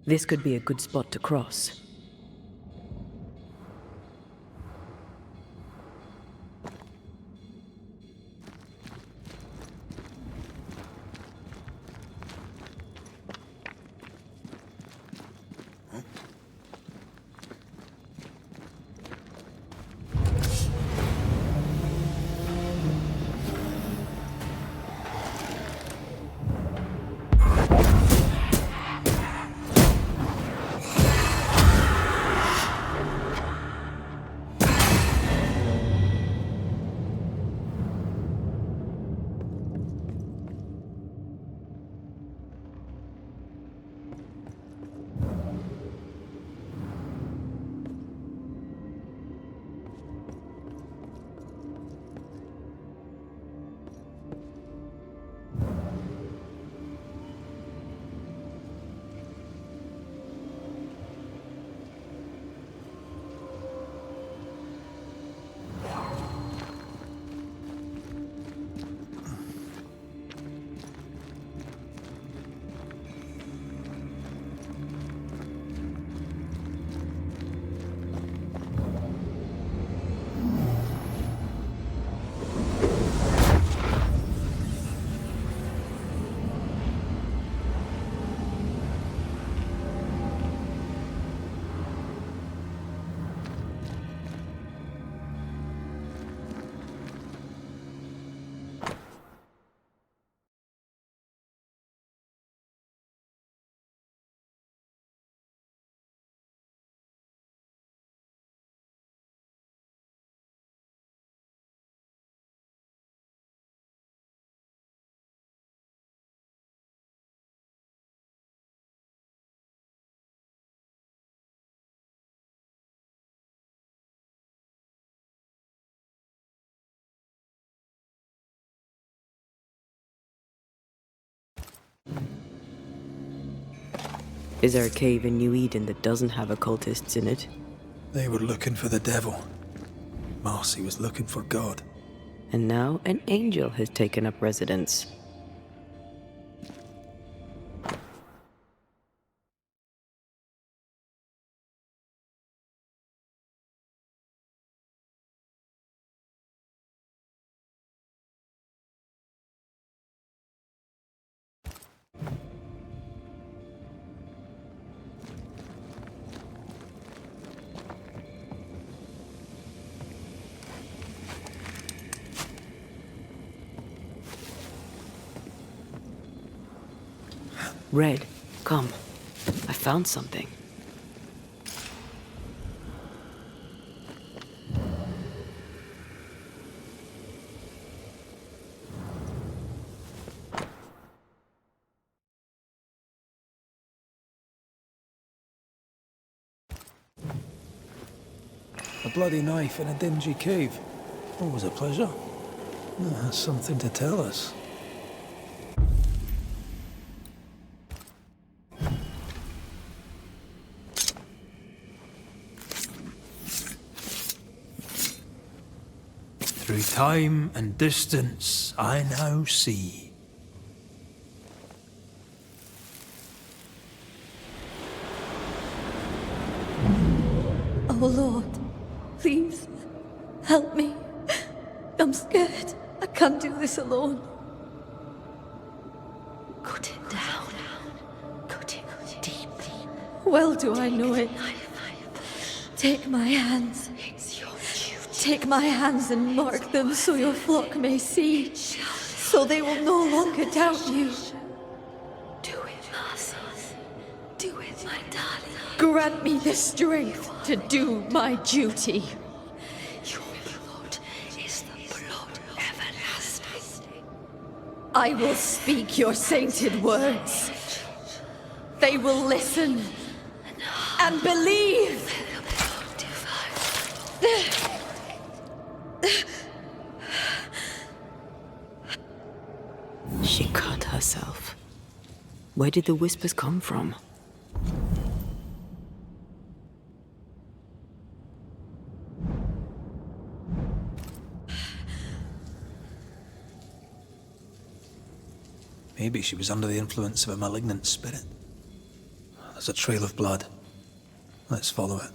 This could be a good spot to cross. Is there a cave in New Eden that doesn't have occultists in it? They were looking for the devil. Marcy was looking for God. And now an angel has taken up residence. Red, come. I found something. A bloody knife in a dingy cave. Always a pleasure. Something to tell us. Through time and distance, I now see. Oh Lord, please, help me. I'm scared. I can't do this alone. Cut it down. Cut it deep. Well do I know it. Take my hands. Take my hands and mark them so your flock may see, so they will no longer doubt you. Do it, Marcy. Do it, my darling. Grant me the strength to do my duty. Your blood is the blood everlasting. I will speak your sainted words. They will listen and believe. She cut herself. Where did the whispers come from? Maybe she was under the influence of a malignant spirit. there's a trail of blood. Let's follow it.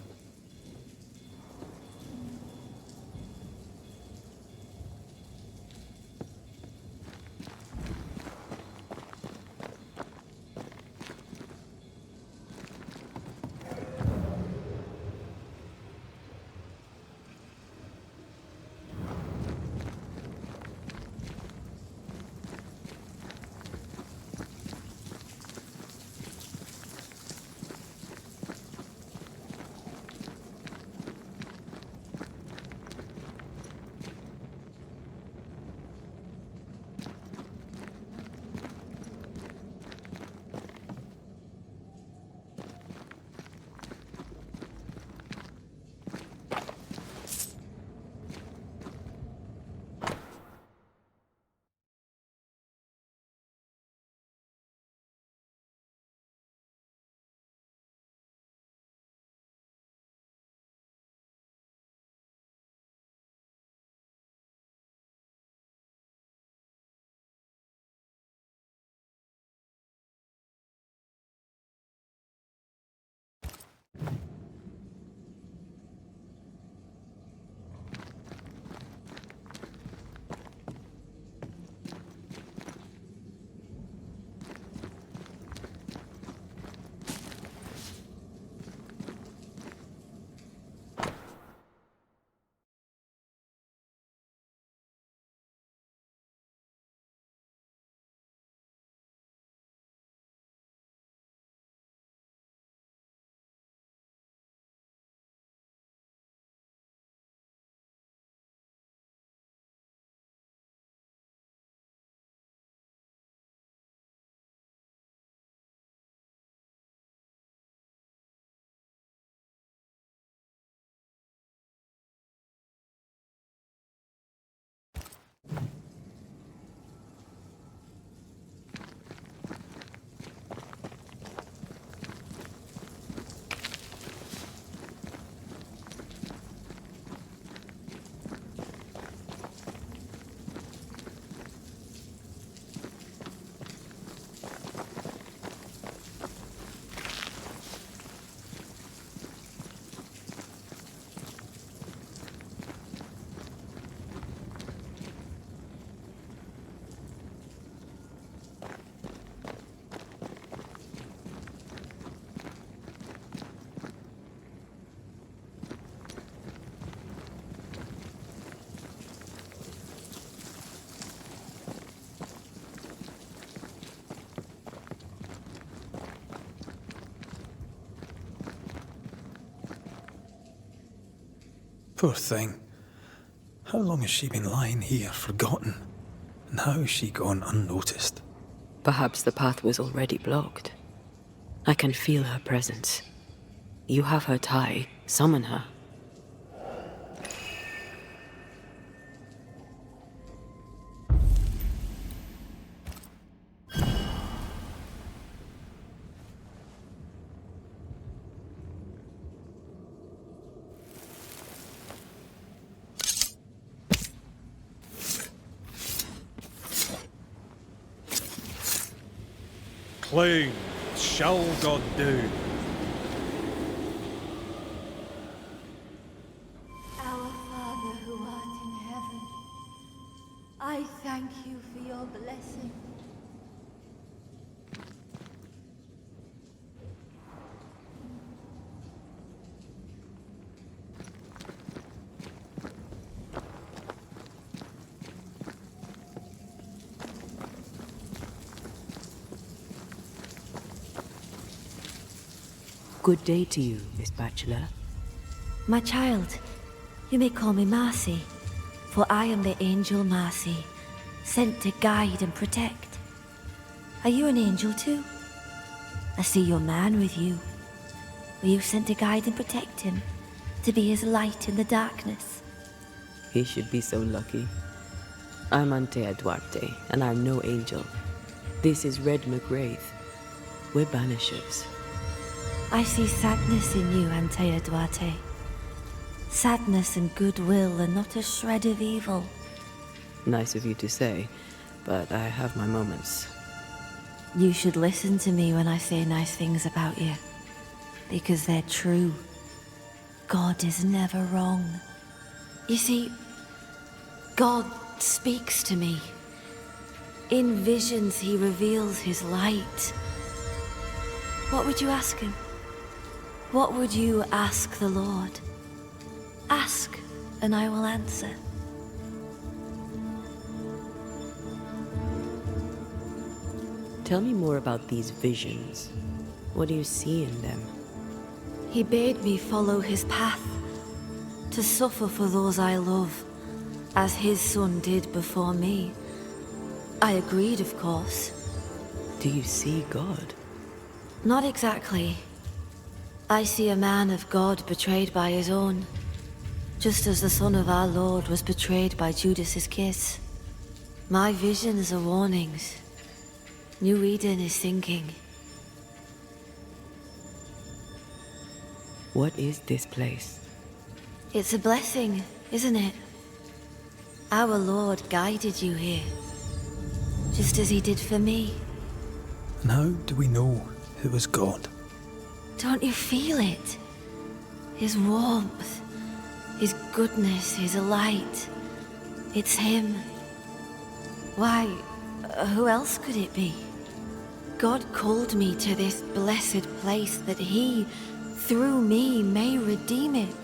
Poor thing. How long has she been lying here, forgotten? And how has she gone unnoticed? Perhaps the path was already blocked. I can feel her presence. You have her tie. Summon her. Clown, shall God do? Our Father who art in heaven, I thank you for your blessing. Good day to you, Miss Bachelor. My child, you may call me Marcy, for I am the angel Marcy, sent to guide and protect. Are you an angel too? I see your man with you. Were you sent to guide and protect him, to be his light in the darkness? He should be so lucky. I'm Antea Duarte, and I'm no angel. This is Red McWraith. We're Banishers. I see sadness in you, Antea Duarte. Sadness and goodwill and not a shred of evil. Nice of you to say, but I have my moments. You should listen to me when I say nice things about you. because they're true. God is never wrong. You see, God speaks to me. In visions, he reveals his light. What would you ask him? What would you ask the Lord? Ask, and I will answer. Tell me more about these visions. What do you see in them? He bade me follow his path, to suffer for those I love, as his son did before me. I agreed, of course. Do you see God? Not exactly. I see a man of God betrayed by his own, just as the Son of our Lord was betrayed by Judas's kiss. My visions are warnings. New Eden is thinking. What is this place? It's a blessing, isn't it? Our Lord guided you here, just as he did for me. And how do we know it was God? Don't you feel it? His warmth, his goodness, his light. It's him. Why, who else could it be? God called me to this blessed place that he, through me, may redeem it.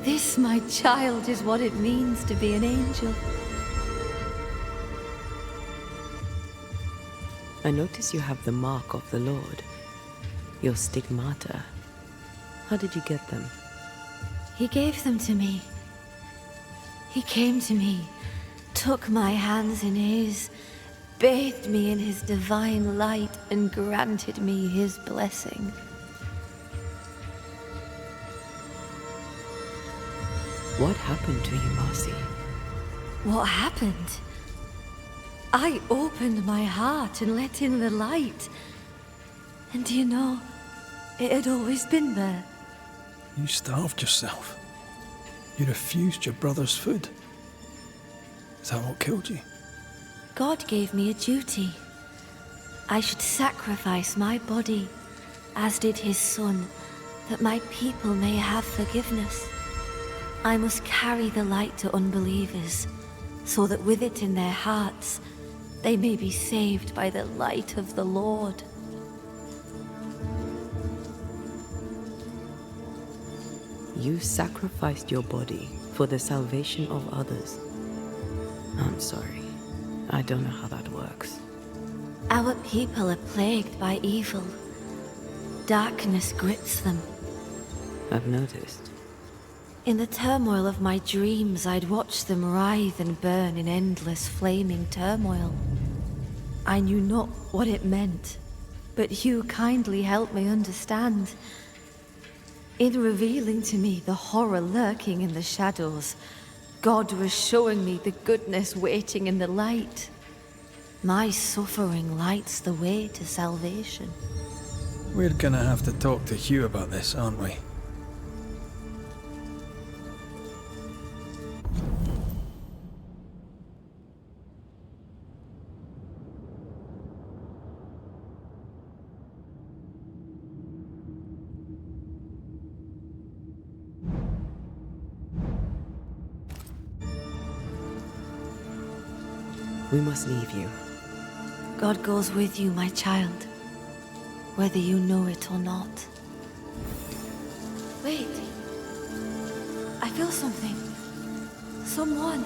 This, my child, is what it means to be an angel. I notice you have the mark of the Lord. Your stigmata. How did you get them? He gave them to me. He came to me, took my hands in his, bathed me in his divine light, and granted me his blessing. What happened to you, Marcy? What happened? I opened my heart and let in the light. And do you know, it had always been there. You starved yourself. You refused your brother's food. Is that what killed you? God gave me a duty. I should sacrifice my body, as did his son, that my people may have forgiveness. I must carry the light to unbelievers, so that with it in their hearts, they may be saved by the light of the Lord. You sacrificed your body for the salvation of others. I'm sorry. I don't know how that works. Our people are plagued by evil. Darkness grips them. I've noticed. In the turmoil of my dreams, I'd watch them writhe and burn in endless flaming turmoil. I knew not what it meant, but you kindly helped me understand. In revealing to me the horror lurking in the shadows, God was showing me the goodness waiting in the light. My suffering lights the way to salvation. We're gonna have to talk to Hugh about this, aren't we? We must leave you. God goes with you, my child, whether you know it or not. Wait. I feel something. Someone.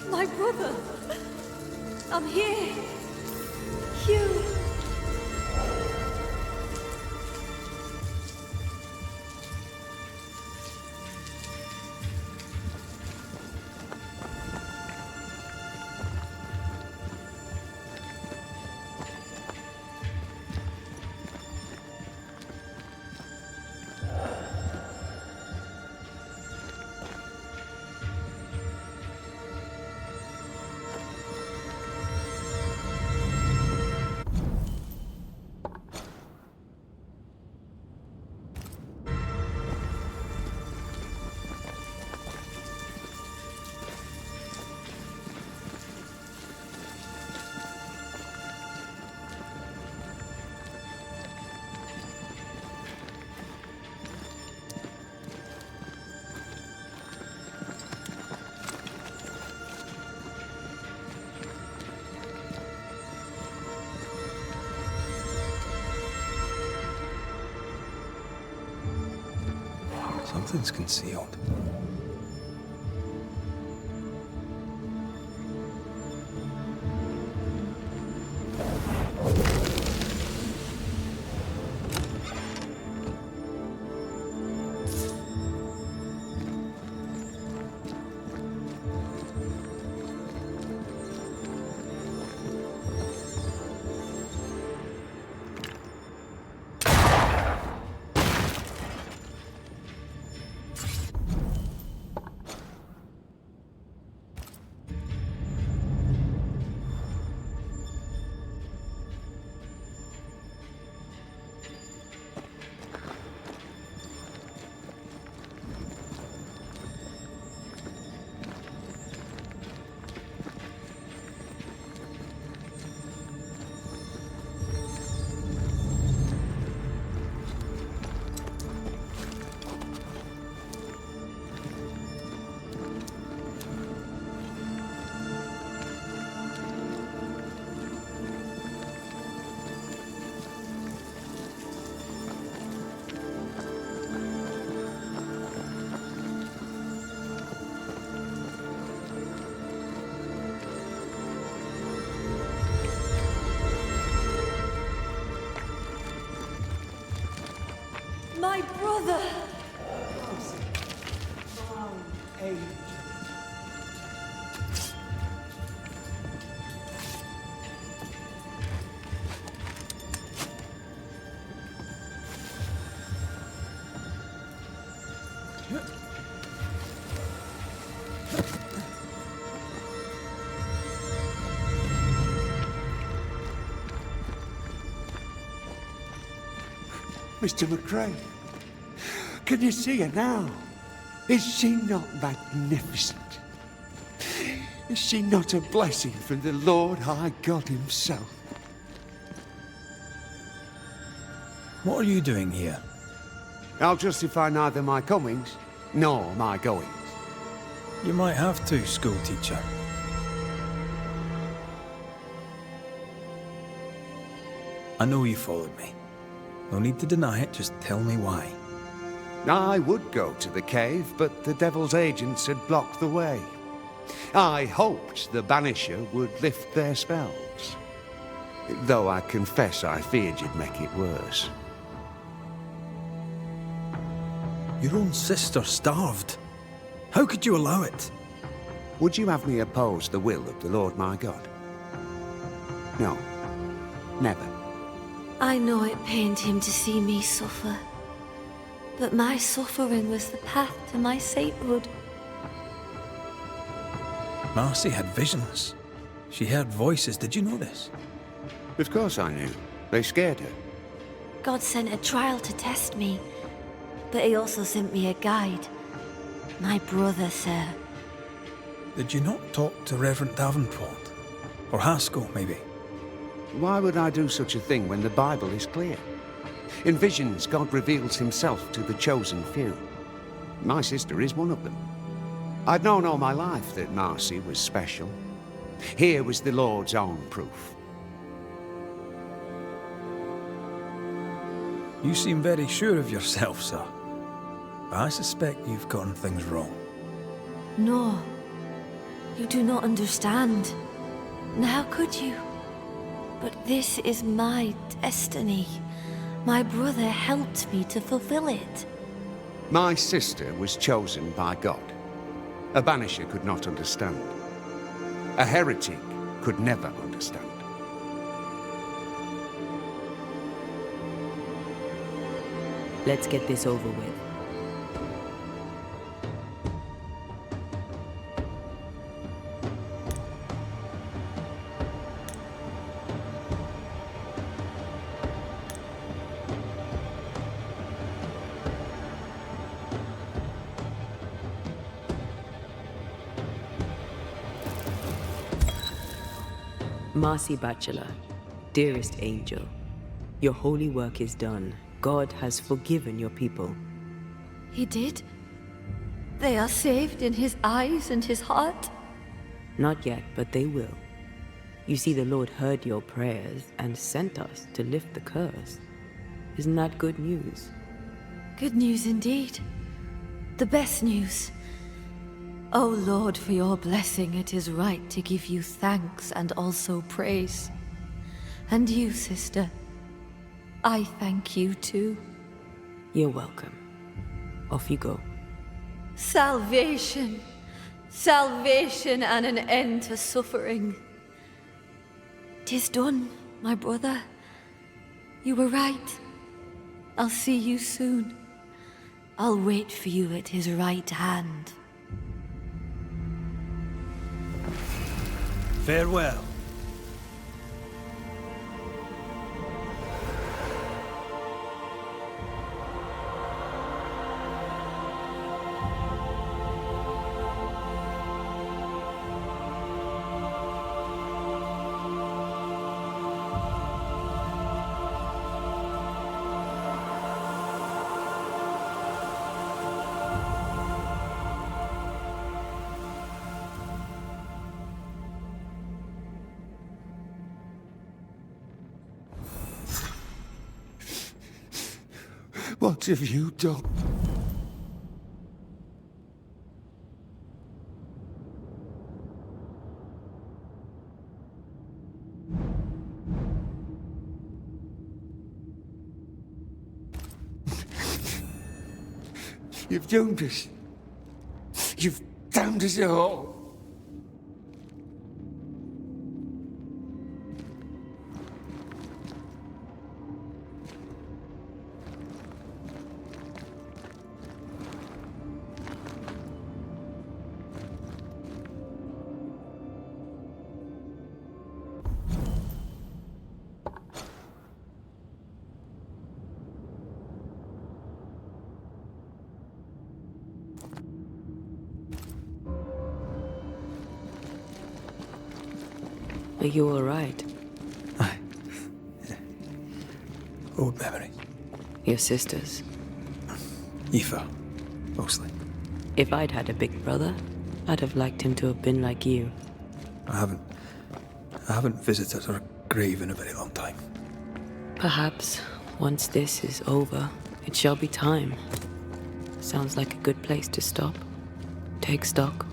My brother. I'm here. Hugh. Something's concealed. My brother! Mr. McRae, can you see her now? Is she not magnificent? Is she not a blessing from the Lord High God himself? What are you doing here? I'll justify neither my comings nor my goings. You might have to, school teacher. I know you followed me. No need to deny it, just tell me why. I would go to the cave, but the devil's agents had blocked the way. I hoped the Banisher would lift their spells. Though I confess I feared you'd make it worse. Your own sister starved. How could you allow it? Would you have me oppose the will of the Lord my God? No. Never. I know it pained him to see me suffer, but my suffering was the path to my sainthood. Marcy had visions. She heard voices, did you know this? Of course I knew. They scared her. God sent a trial to test me, but he also sent me a guide. My brother, sir. Did you not talk to Reverend Davenport? Or Haskell, maybe? Why would I do such a thing when the Bible is clear? In visions, God reveals himself to the chosen few. My sister is one of them. I'd known all my life that Marcy was special. Here was the Lord's own proof. You seem very sure of yourself, sir. I suspect you've gotten things wrong. No, you do not understand. And how could you? But this is my destiny. My brother helped me to fulfill it. My sister was chosen by God. A banisher could not understand. A heretic could never understand. Let's get this over with. Marcy Bachelor, dearest angel, your holy work is done. God has forgiven your people. He did? They are saved in his eyes and his heart? Not yet, but they will. You see, the Lord heard your prayers and sent us to lift the curse. Isn't that good news? Good news indeed. the best news. O Lord, for your blessing, it is right to give you thanks and also praise. And you, sister, I thank you too. You're welcome. Off you go. Salvation! Salvation and an end to suffering. 'Tis done, my brother. You were right. I'll see you soon. I'll wait for you at his right hand. Farewell. What have you done? You've doomed us. You've damned us all. Are you all right? Aye. Yeah. Old memories. Your sisters? Aoife, mostly. If I'd had a big brother, I'd have liked him to have been like you. I haven't visited her grave in a very long time. Perhaps once this is over, it shall be time. Sounds like a good place to stop. Take stock.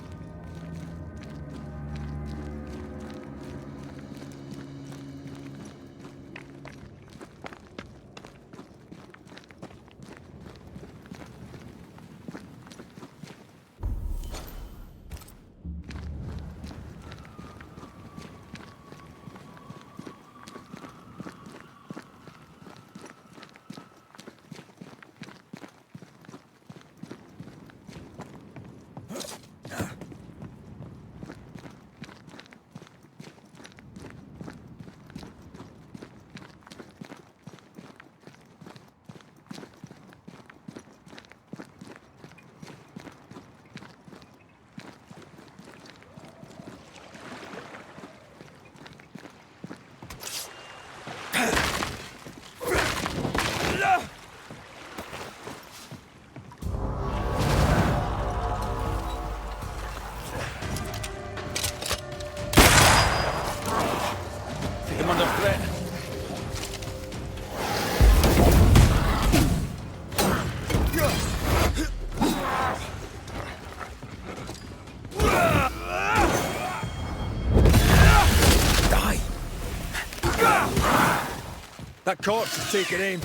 That corpse is taking aim.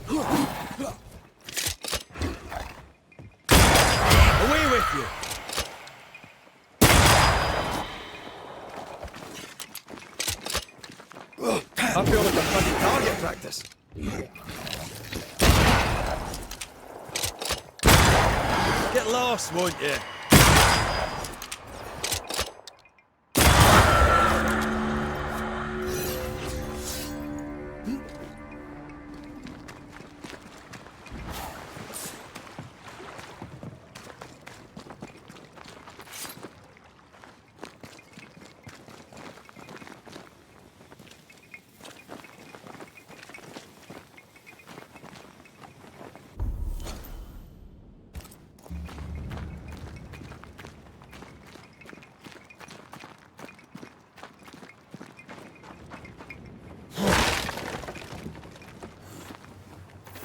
Away with you! I feel like a bloody target practice. Get lost, won't you?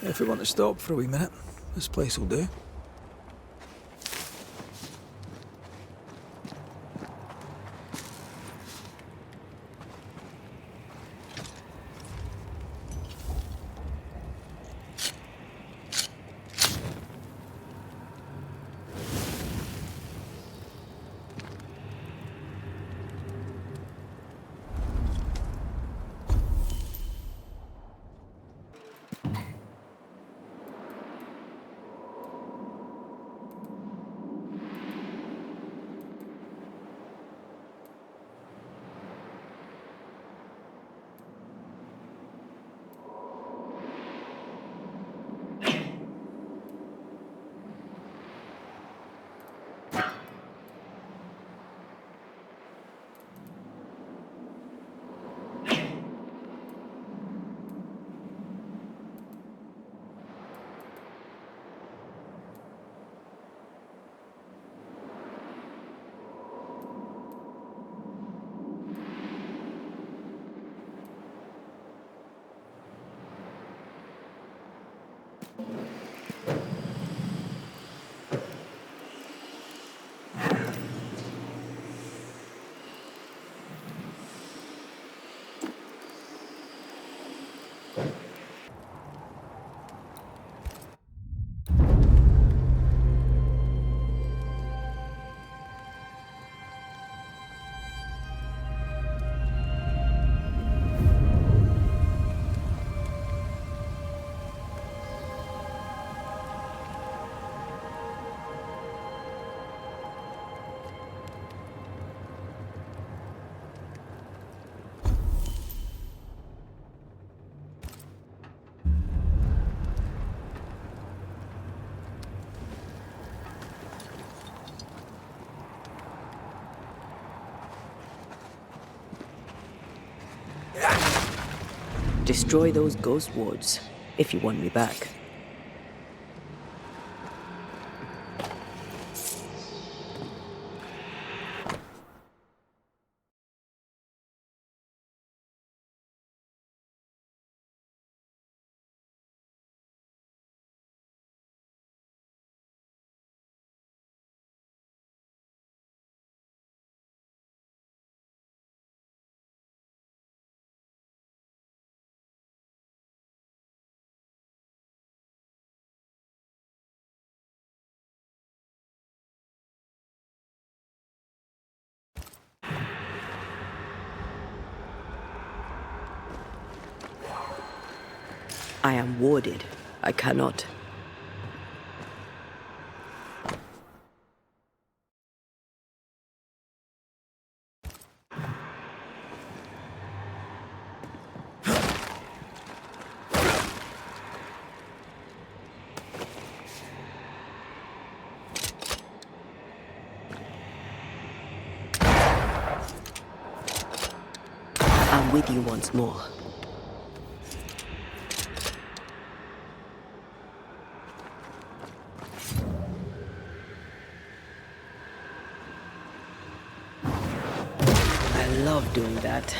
If we want to stop for a wee minute, this place will do. Destroy those ghost wards if you want me back. I am warded. I cannot. I'm with you once more. I love doing that.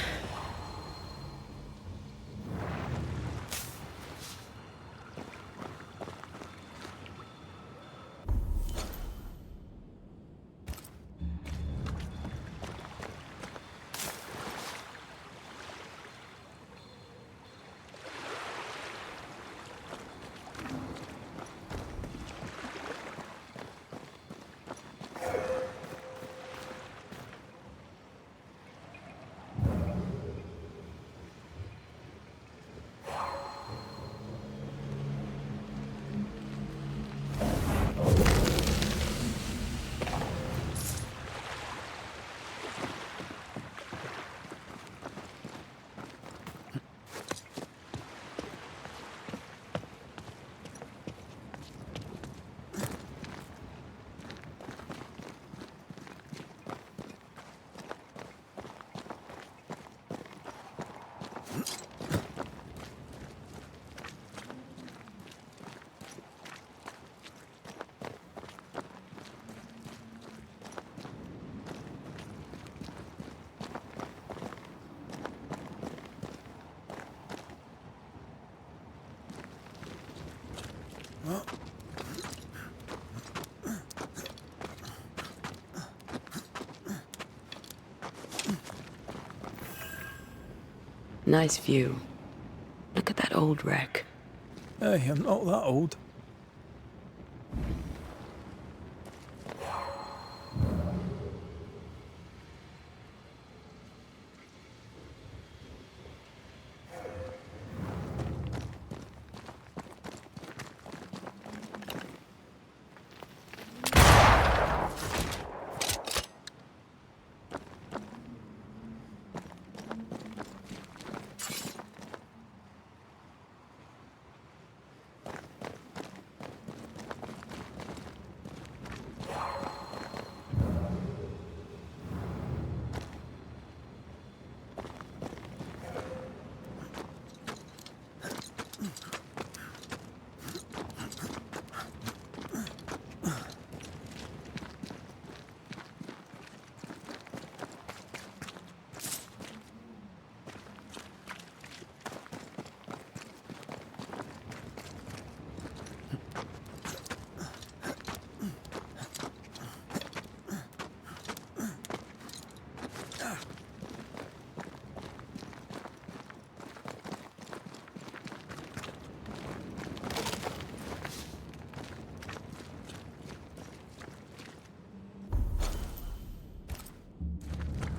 Nice view. Look at that old wreck. Hey, I'm not that old.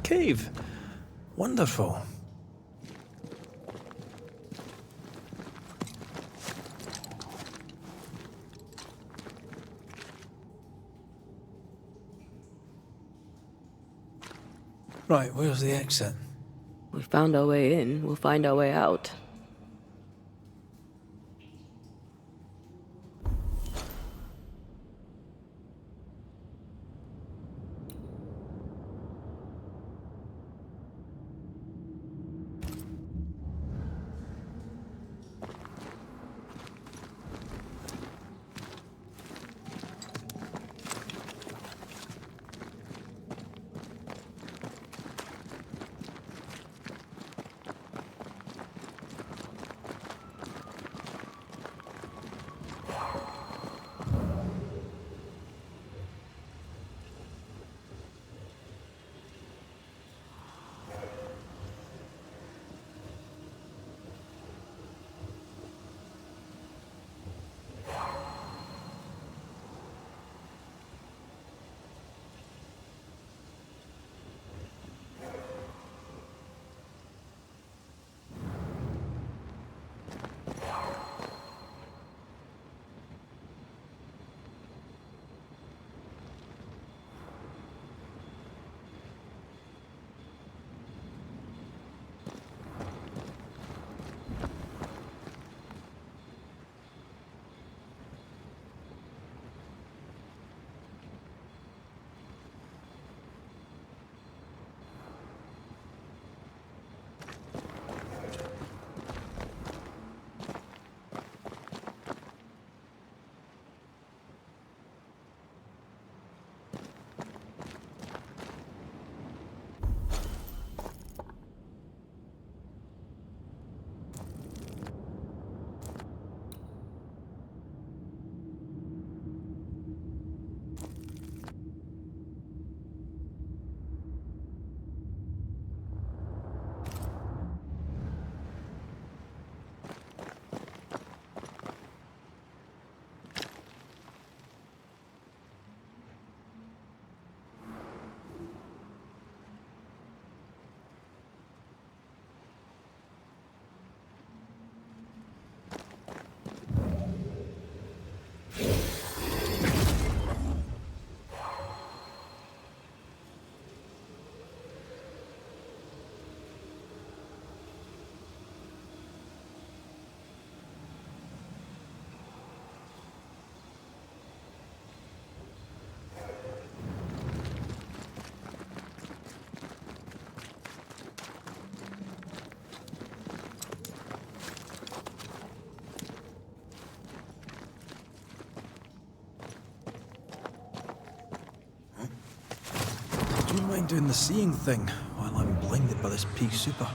Cave. Wonderful. Right, where's the exit? We found our way in, we'll find our way out. Don't mind doing the seeing thing while I'm blinded by this pea super.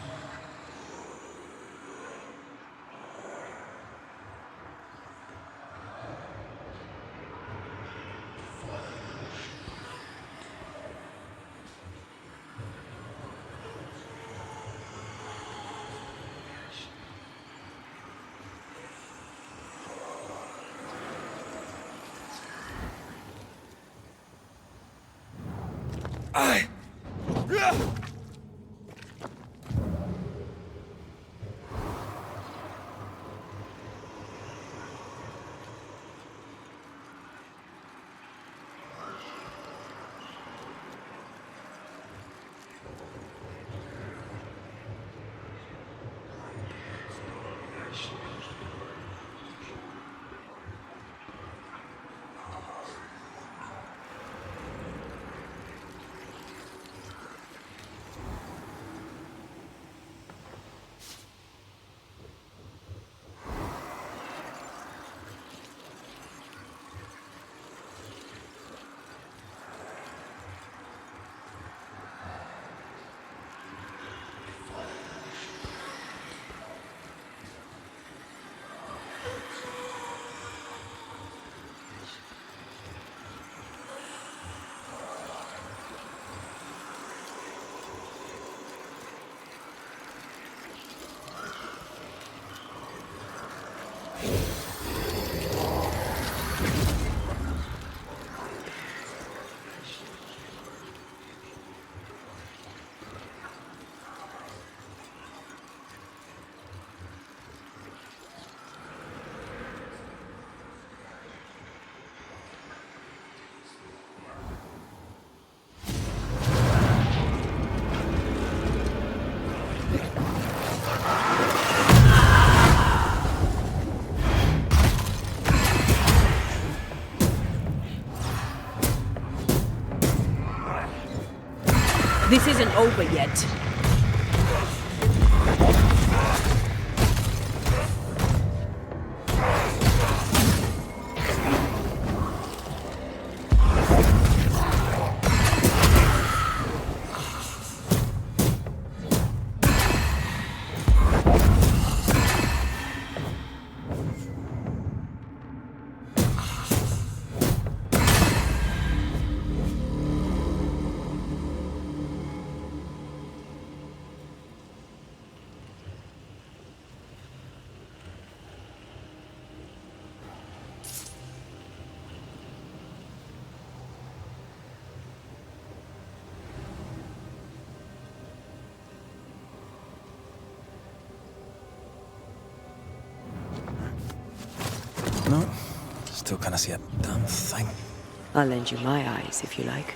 This isn't over yet. No, still can't see a damn thing. I'll lend you my eyes if you like.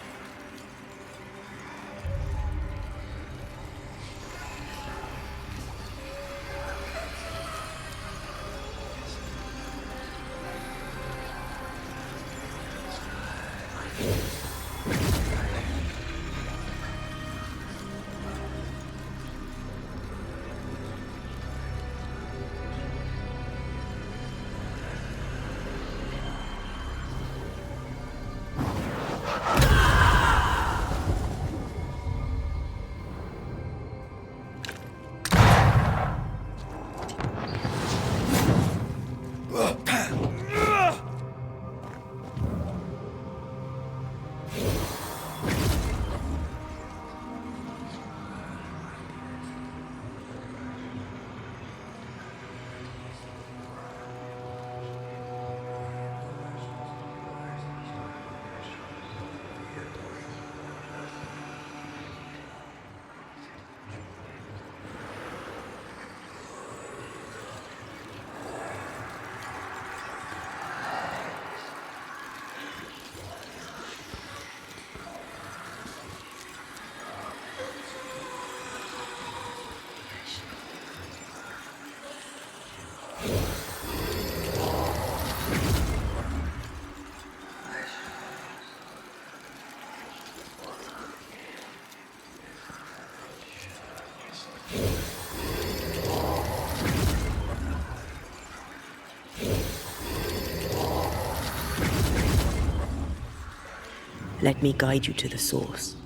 Let me guide you to the source.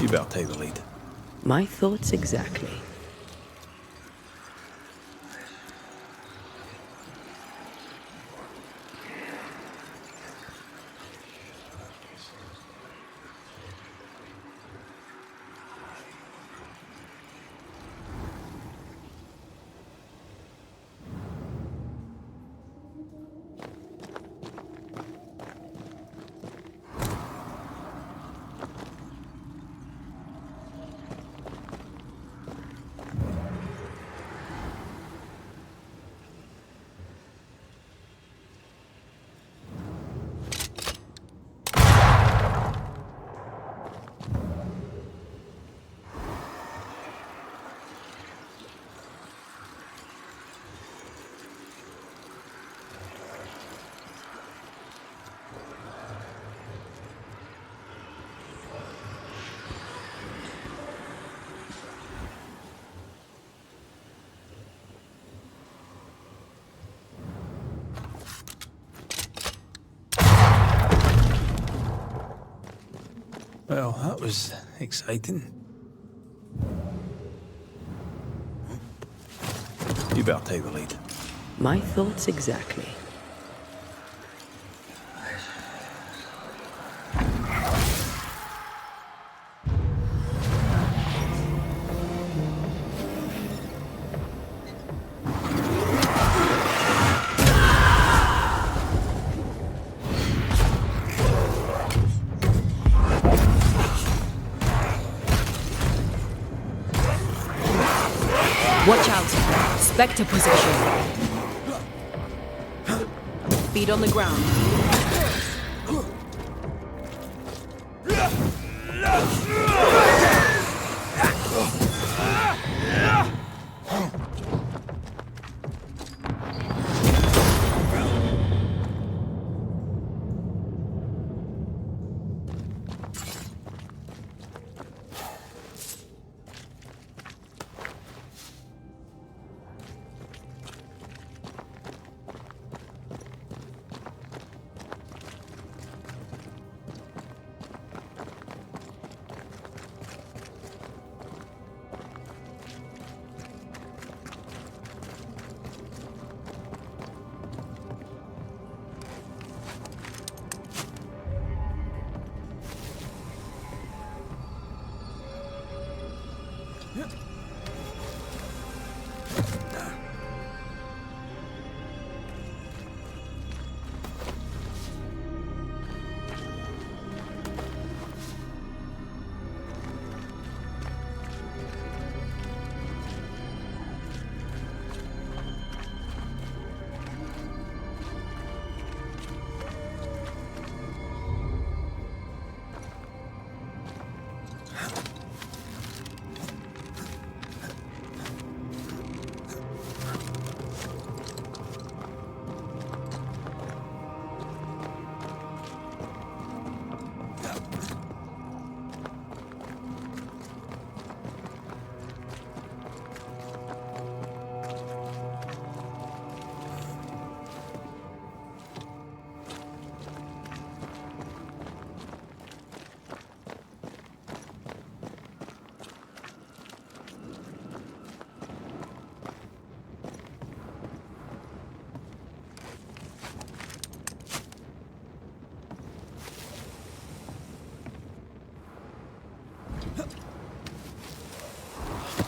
You better take the lead. My thoughts exactly. Well, that was exciting. You better take the lead. My thoughts exactly. Watch out! Spectre position. Feet on the ground.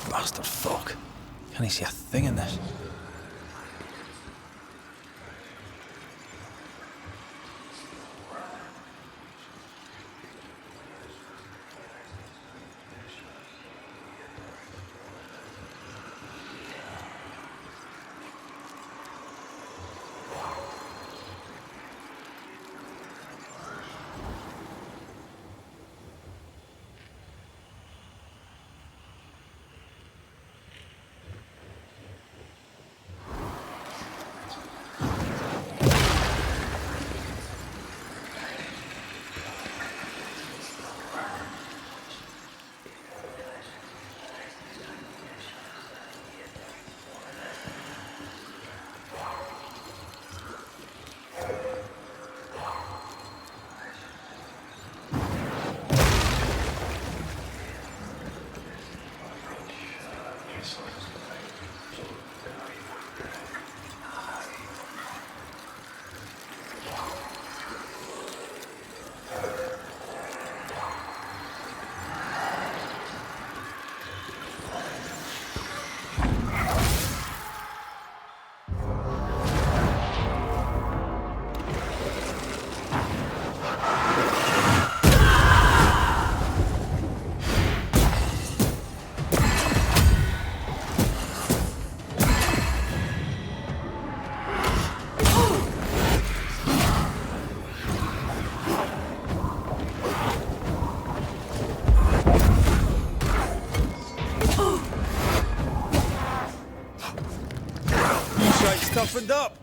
Bastard fuck. Can't he see a thing in this? toughened up.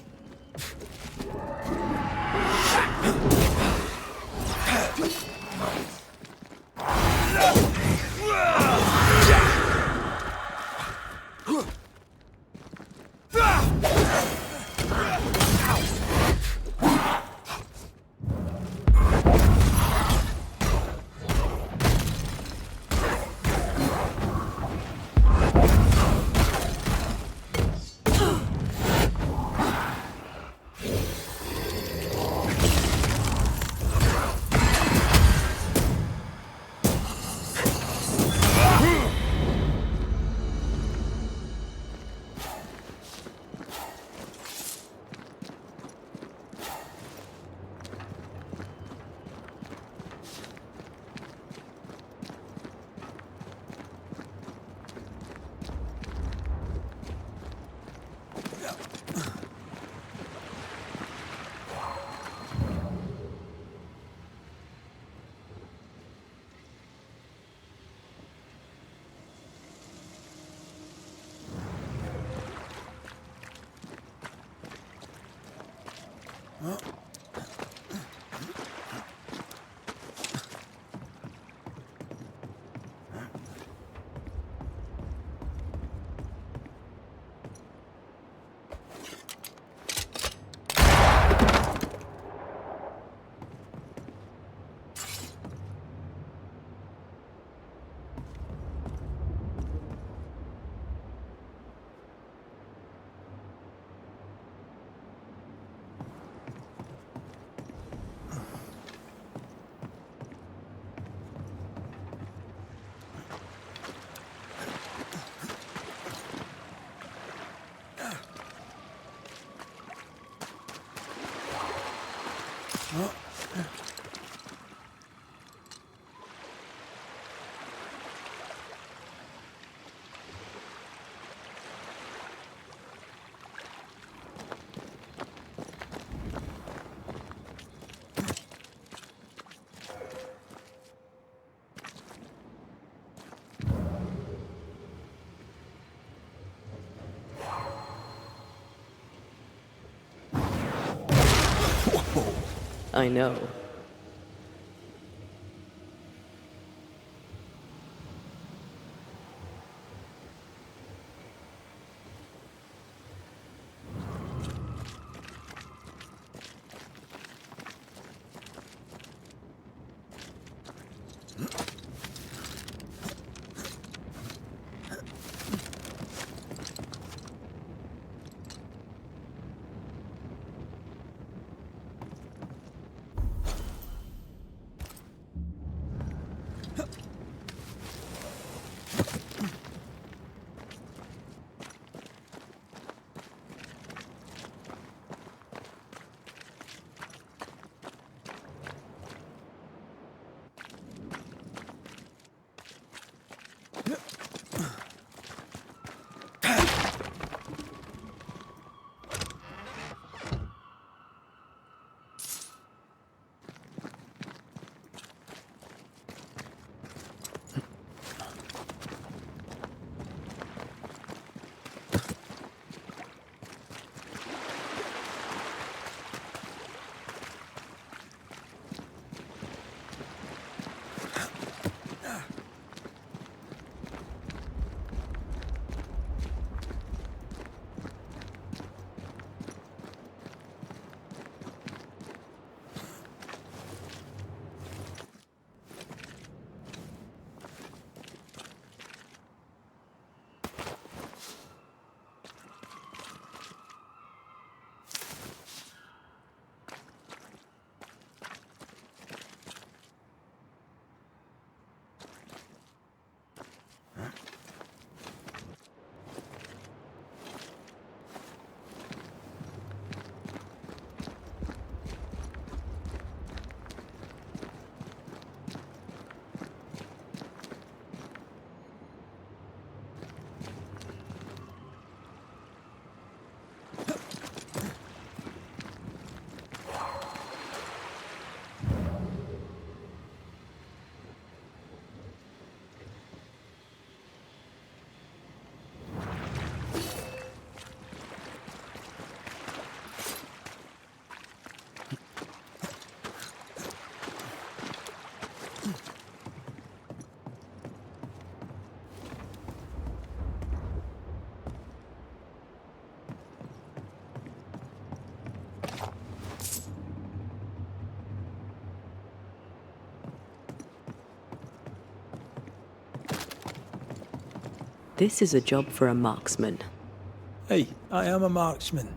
I know. This is a job for a marksman. Hey, I am a marksman.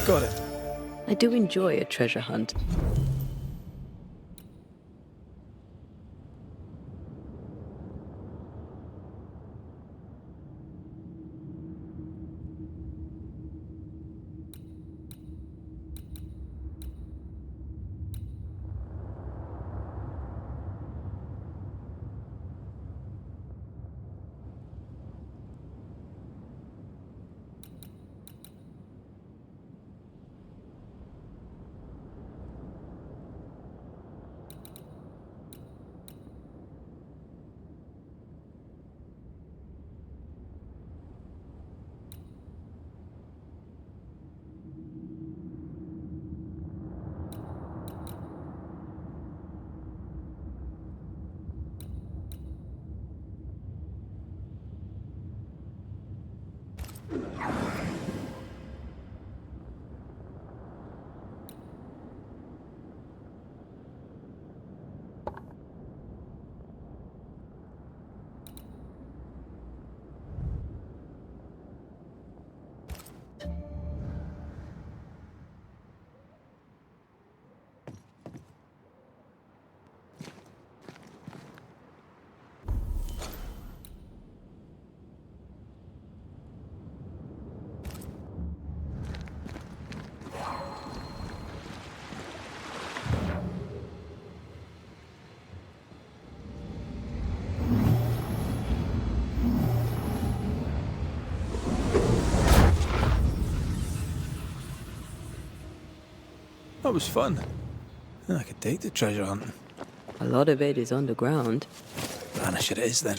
Got it. I do enjoy a treasure hunt. That was fun. I could take the treasure hunting. A lot of it is underground. Banisher it is then.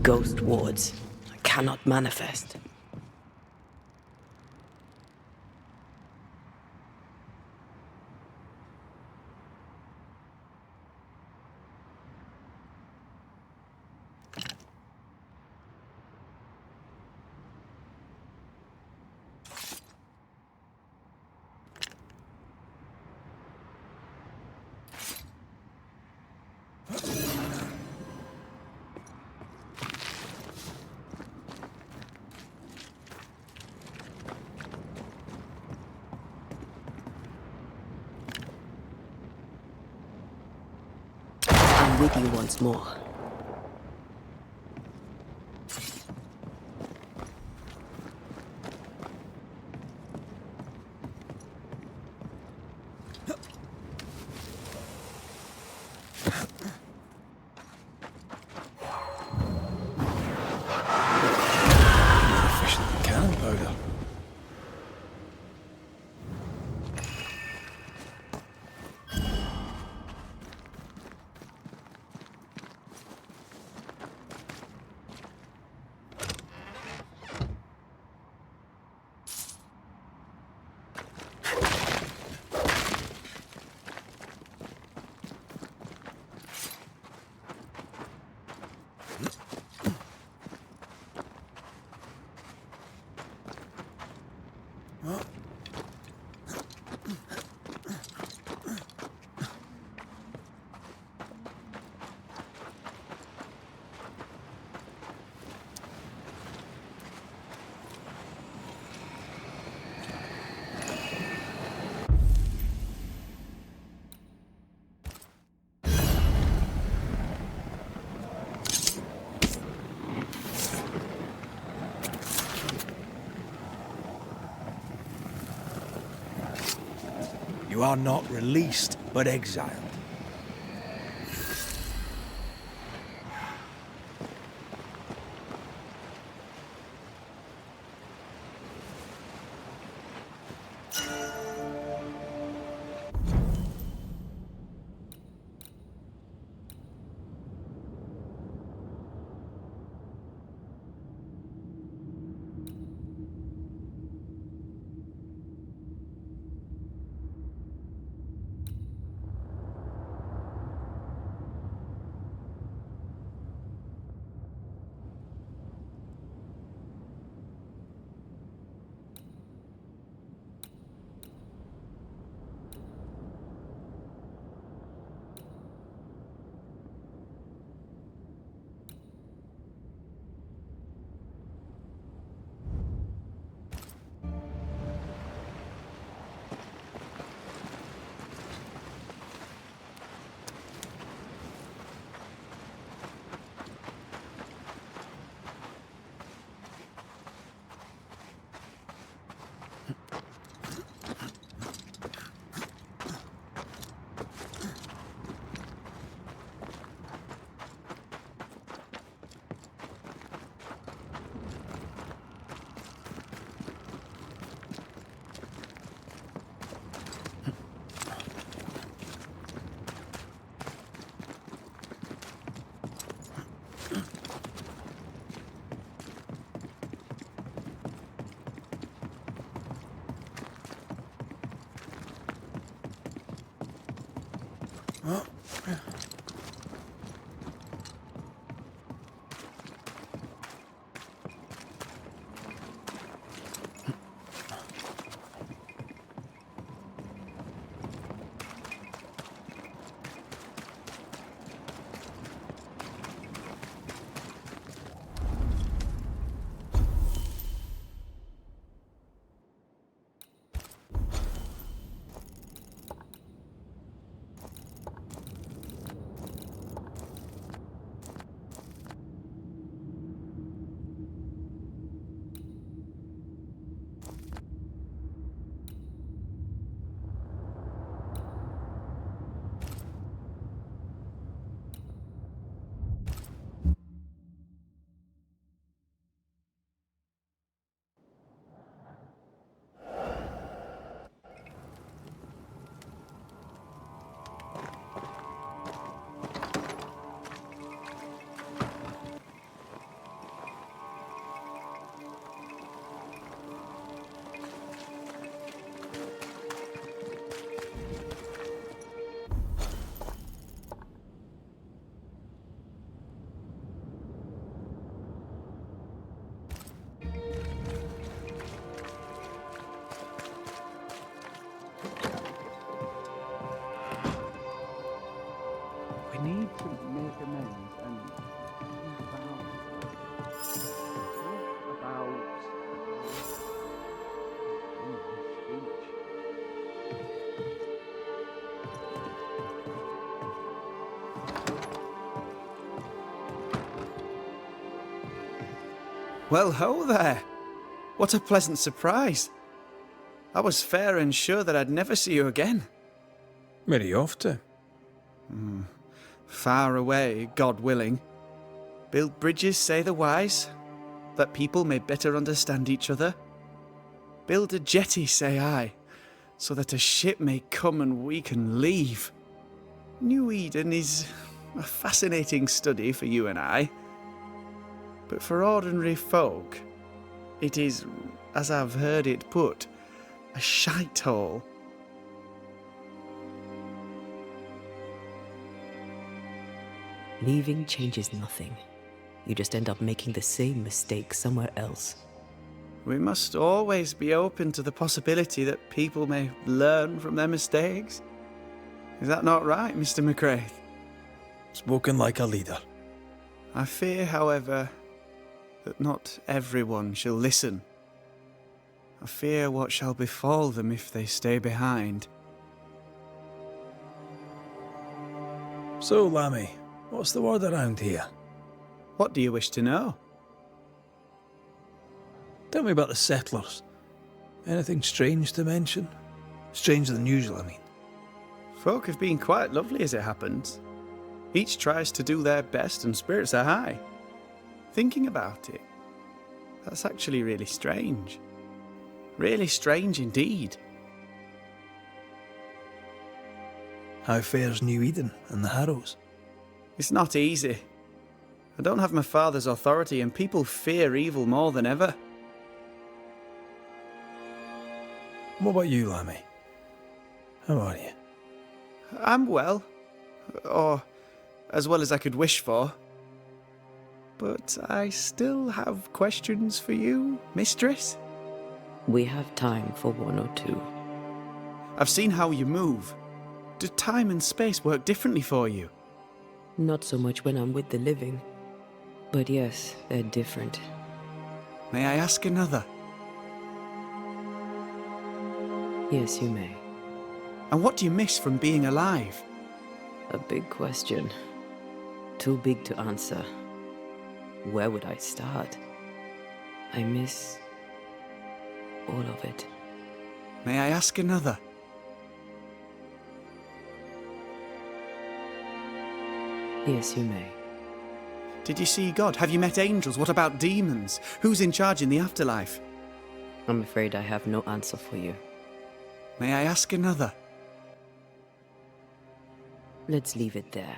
Ghost wards. I cannot manifest. With you once more. You are not released, but exiled. Need to make amends and about Well, ho there! What a pleasant surprise! I was fair and sure that I'd never see you again. Where are you off to? Far away, God willing. Build bridges, say the wise, that people may better understand each other. Build a jetty, say I, so that a ship may come and we can leave. New Eden is a fascinating study for you and I. But for ordinary folk, it is, as I've heard it put, a shite hole. Leaving changes nothing. You just end up making the same mistake somewhere else. We must always be open to the possibility that people may learn from their mistakes. Is that not right, Mr. McCraith? Spoken like a leader. I fear, however, that not everyone shall listen. I fear what shall befall them if they stay behind. So, Lammy, what's the word around here? What do you wish to know? Tell me about the settlers. Anything strange to mention? Stranger than usual, I mean. Folk have been quite lovely as it happens. Each tries to do their best and spirits are high. Thinking about it, that's actually really strange. Really strange indeed. How fares New Eden and the Harrows? It's not easy. I don't have my father's authority and people fear evil more than ever. What about you, Lammy? How are you? I'm well. Or as well as I could wish for. But I still have questions for you, mistress. We have time for one or two. I've seen how you move. Do time and space work differently for you? Not so much when I'm with the living. But yes, they're different. May I ask another? Yes, you may. And what do you miss from being alive? A big question. Too big to answer. Where would I start? I miss all of it. May I ask another? Yes, you may. Did you see God? Have you met angels? What about demons? Who's in charge in the afterlife? I'm afraid I have no answer for you. May I ask another? Let's leave it there.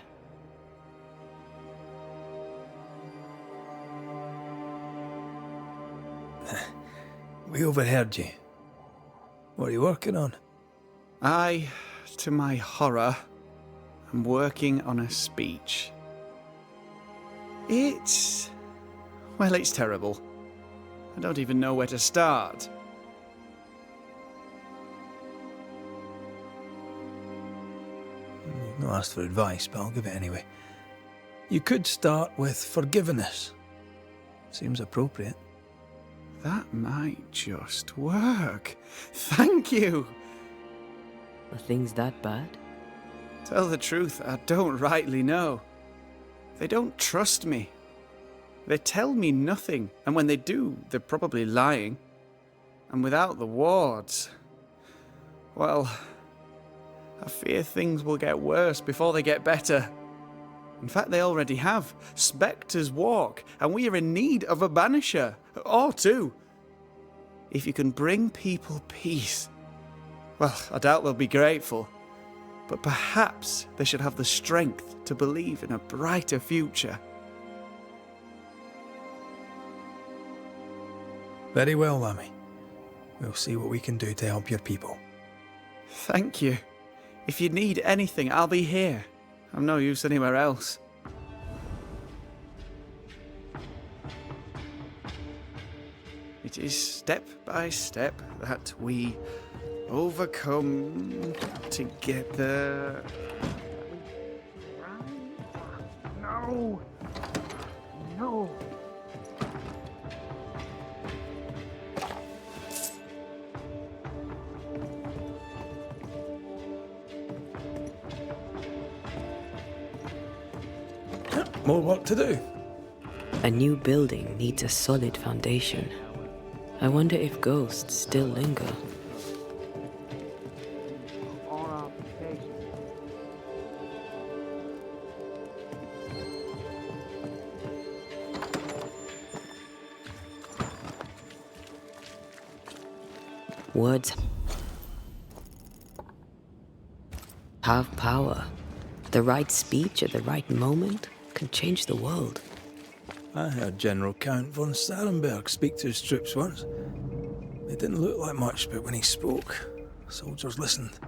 We overheard you. What are you working on? I, to my horror, am working on a speech. It's terrible. I don't even know where to start. You've not asked for advice, but I'll give it anyway. You could start with forgiveness. Seems appropriate. That might just work. Thank you! Are things that bad? Tell the truth, I don't rightly know. They don't trust me. They tell me nothing, and when they do, they're probably lying. And without the wards, well, I fear things will get worse before they get better. In fact, they already have. Spectres walk, and we are in need of a banisher, or two. If you can bring people peace, well, I doubt they'll be grateful. But perhaps they should have the strength to believe in a brighter future. Very well, Lammy. We'll see what we can do to help your people. Thank you. If you need anything, I'll be here. I'm no use anywhere else. It is step by step that we overcome together. No! No! More work to do. A new building needs a solid foundation. I wonder if ghosts still linger. Words have power. The right speech at the right moment can change the world. I heard General Count von Starenberg speak to his troops once. It didn't look like much, but when he spoke, soldiers listened.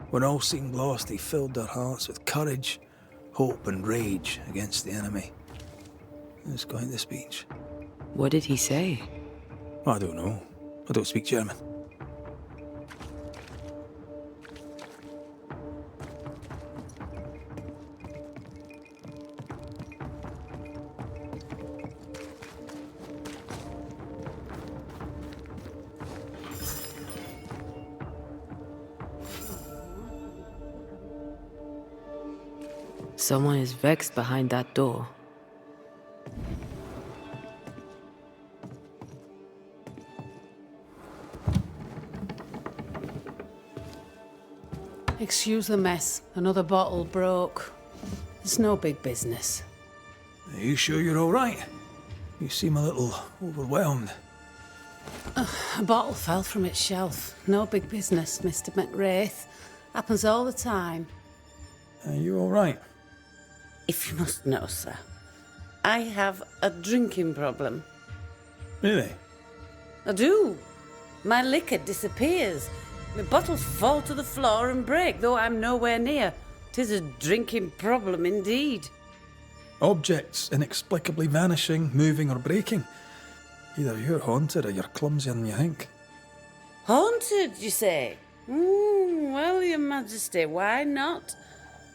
When all seemed lost, he filled their hearts with courage, hope and rage against the enemy. It was quite the speech. What did he say? I don't know. I don't speak German. Someone is vexed behind that door. Excuse the mess. Another bottle broke. It's no big business. Are you sure you're all right? You seem a little overwhelmed. A bottle fell from its shelf. No big business, Mr. McWraith. Happens all the time. Are you all right? If you must know, sir, I have a drinking problem. Really? I do. My liquor disappears. My bottles fall to the floor and break, though I'm nowhere near. 'Tis a drinking problem indeed. Objects inexplicably vanishing, moving or breaking. Either you're haunted or you're clumsier than you think. Haunted, you say? Well, your majesty, why not?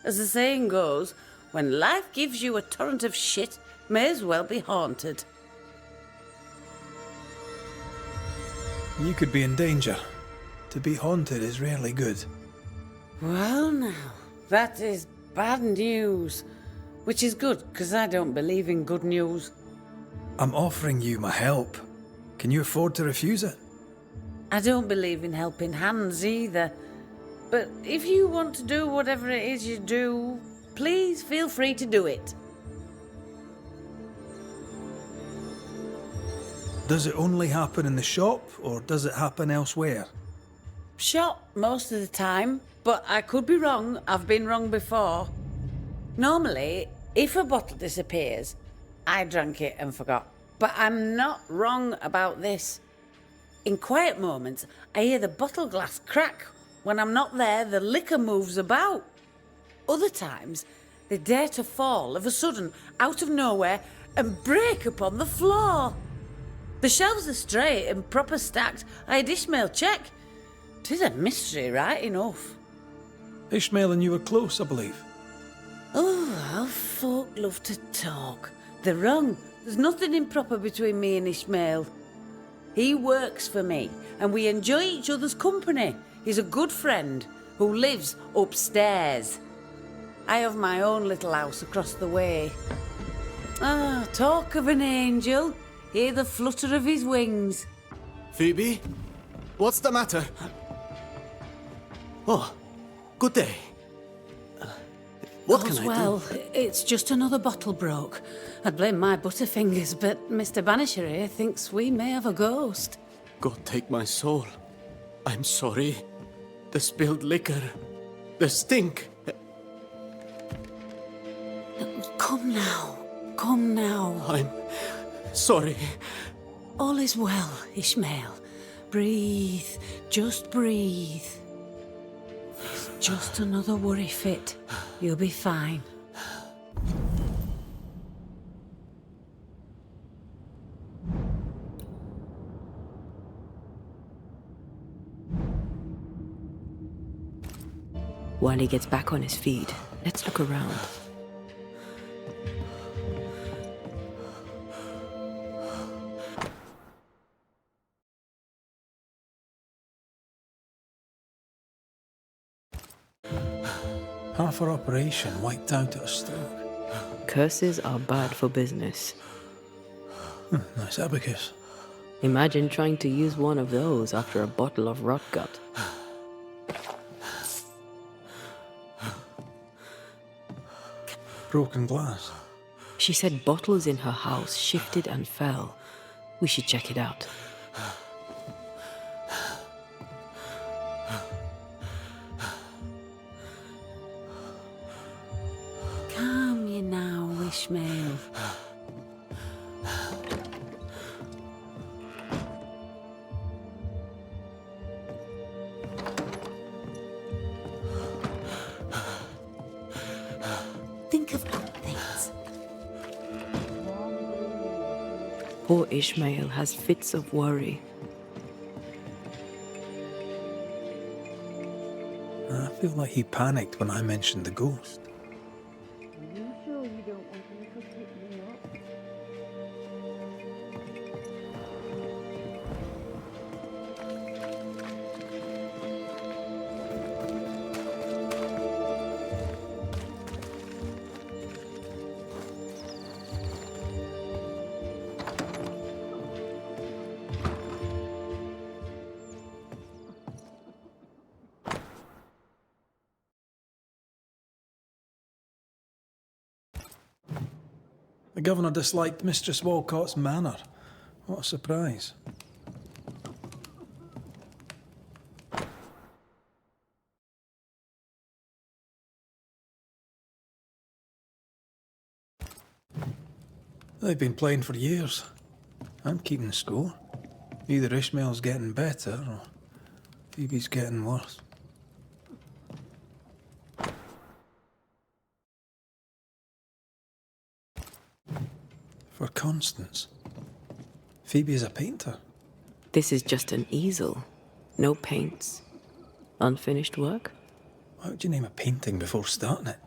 As the saying goes, when life gives you a torrent of shit, may as well be haunted. You could be in danger. To be haunted is rarely good. Well now, that is bad news. Which is good, because I don't believe in good news. I'm offering you my help. Can you afford to refuse it? I don't believe in helping hands either. But if you want to do whatever it is you do, please feel free to do it. Does it only happen in the shop, or does it happen elsewhere? Shop most of the time, but I could be wrong. I've been wrong before. Normally, if a bottle disappears, I drank it and forgot. But I'm not wrong about this. In quiet moments, I hear the bottle glass crack. When I'm not there, the liquor moves about. Other times, they dare to fall of a sudden, out of nowhere, and break upon the floor. The shelves are straight and proper stacked. I had Ishmael check. 'Tis a mystery, right enough. Ishmael and you were close, I believe. Oh, how folk love to talk. They're wrong. There's nothing improper between me and Ishmael. He works for me, and we enjoy each other's company. He's a good friend who lives upstairs. I have my own little house across the way. Ah, talk of an angel. Hear the flutter of his wings. Phoebe? What's the matter? Oh, good day. What All's can I well. do? It's just another bottle broke. I'd blame my butterfingers, but Mr. Banisher here thinks we may have a ghost. God take my soul. I'm sorry. The spilled liquor. The stink. Come now. Come now. I'm sorry. All is well, Ishmael. Breathe. Just breathe. It's just another worry fit. You'll be fine. While he gets back on his feet, let's look around. Half our operation wiped out at a stroke. Curses are bad for business. Nice abacus. Imagine trying to use one of those after a bottle of rot gut. Broken glass. She said bottles in her house shifted and fell. We should check it out. Calm you now, Ishmael. Think of good things. Poor Ishmael has fits of worry. I feel like he panicked when I mentioned the ghost. The governor disliked Mistress Walcott's manner. What a surprise. They've been playing for years. I'm keeping score. Either Ishmael's getting better or Phoebe's getting worse. For Constance. Phoebe is a painter. This is just an easel. No paints. Unfinished work? Why would you name a painting before starting it?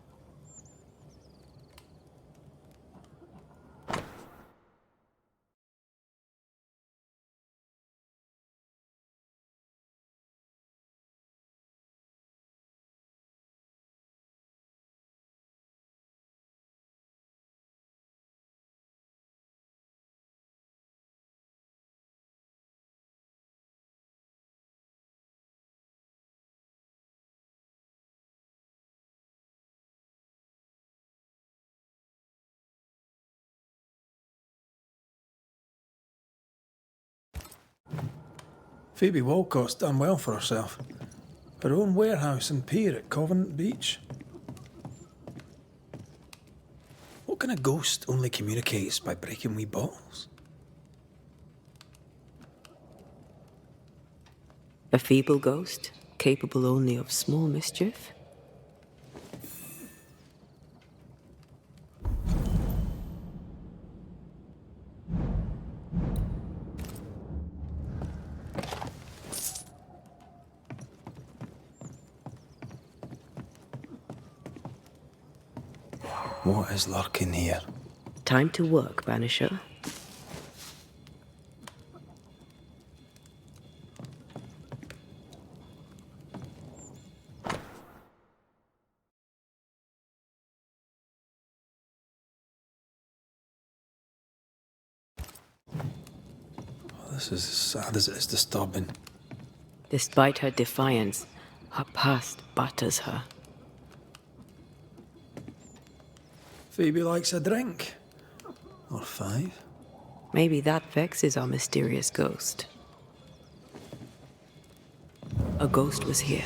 Phoebe Walcott's done well for herself. Her own warehouse and pier at Covenant Beach. What kind of ghost only communicates by breaking wee bottles? A feeble ghost, capable only of small mischief? What is lurking here? Time to work, Banisher. This is as sad as it is disturbing. Despite her defiance, her past batters her. Phoebe likes a drink. Or 5. Maybe that vexes our mysterious ghost. A ghost was here,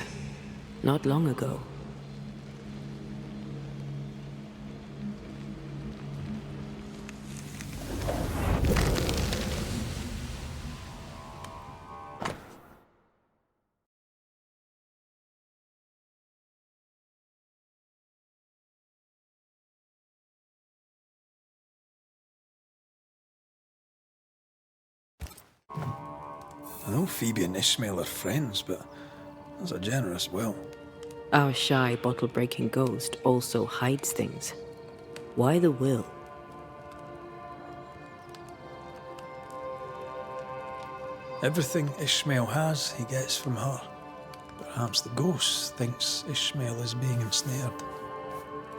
not long ago. I know Phoebe and Ishmael are friends, but there's a generous will. Our shy, bottle-breaking ghost also hides things. Why the will? Everything Ishmael has, he gets from her. Perhaps the ghost thinks Ishmael is being ensnared.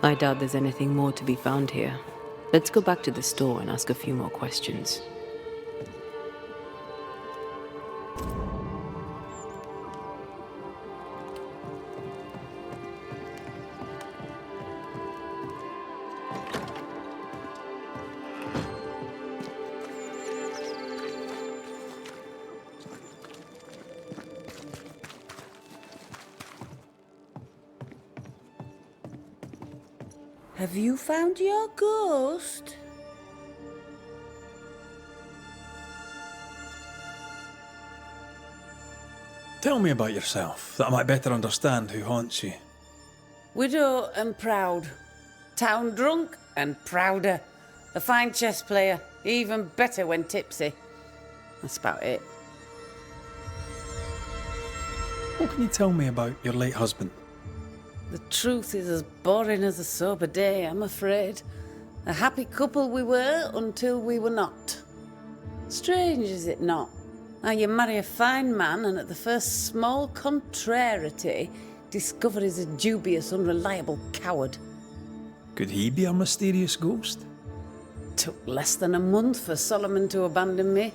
I doubt there's anything more to be found here. Let's go back to the store and ask a few more questions. Have you found your ghost? Tell me about yourself, that I might better understand who haunts you. Widow and proud. Town drunk and prouder. A fine chess player, even better when tipsy. That's about it. What can you tell me about your late husband? The truth is as boring as a sober day, I'm afraid. A happy couple we were until we were not. Strange, is it not? How you marry a fine man and at the first small contrariety discover he's a dubious, unreliable coward. Could he be a mysterious ghost? Took less than a month for Solomon to abandon me.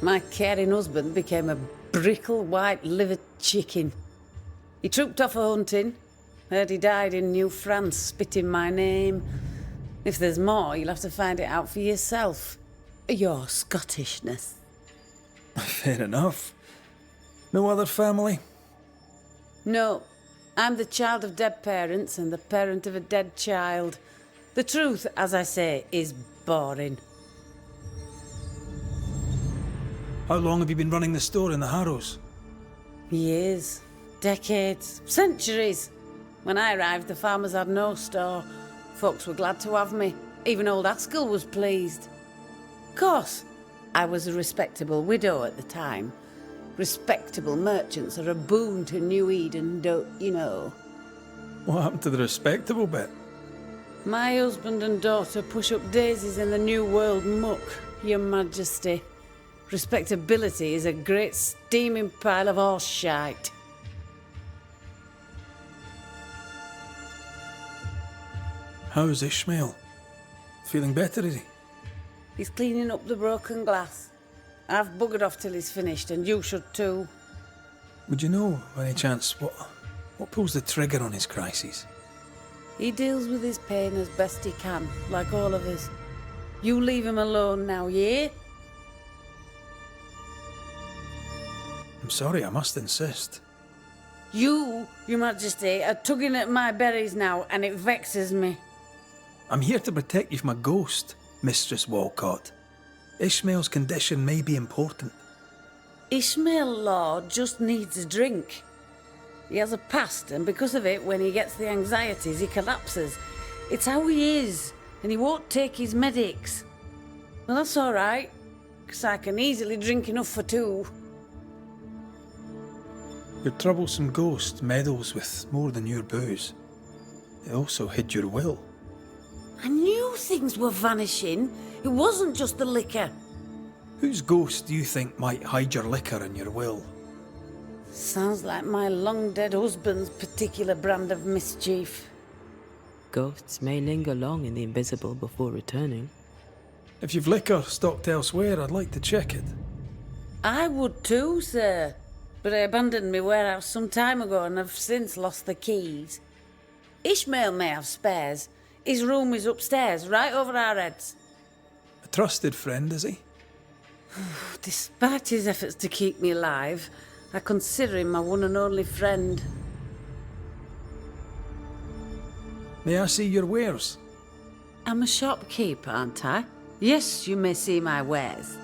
My caring husband became a brickle white-livered chicken. He trooped off a hunting. Heard he died in New France, spitting my name. If there's more, you'll have to find it out for yourself. Your Scottishness. Fair enough. No other family? No, I'm the child of dead parents and the parent of a dead child. The truth, as I say, is boring. How long have you been running the store in the Harrows? Years, decades, centuries. When I arrived, the farmers had no store. Folks were glad to have me. Even old Askell was pleased. Of course, I was a respectable widow at the time. Respectable merchants are a boon to New Eden, don't you know? What happened to the respectable bit? My husband and daughter push up daisies in the New World muck, Your Majesty. Respectability is a great steaming pile of horse shite. How's Ishmael? Feeling better, is he? He's cleaning up the broken glass. I've buggered off till he's finished, and you should too. Would you know, by any chance, what pulls the trigger on his crises? He deals with his pain as best he can, like all of us. You leave him alone now, yeah? I'm sorry, I must insist. You, Your Majesty, are tugging at my berries now, and it vexes me. I'm here to protect you from a ghost, Mistress Walcott. Ishmael's condition may be important. Ishmael Lord just needs a drink. He has a past, and because of it, when he gets the anxieties, he collapses. It's how he is, and he won't take his medics. Well, that's all right, because I can easily drink enough for two. Your troublesome ghost meddles with more than your booze. It also hid your will. I knew things were vanishing. It wasn't just the liquor. Whose ghost do you think might hide your liquor and your will? Sounds like my long-dead husband's particular brand of mischief. Ghosts may linger long in the invisible before returning. If you've liquor stocked elsewhere, I'd like to check it. I would too, sir. But I abandoned my warehouse some time ago and have since lost the keys. Ishmael may have spares. His room is upstairs, right over our heads. A trusted friend, is he? Despite his efforts to keep me alive, I consider him my one and only friend. May I see your wares? I'm a shopkeeper, aren't I? Yes, you may see my wares.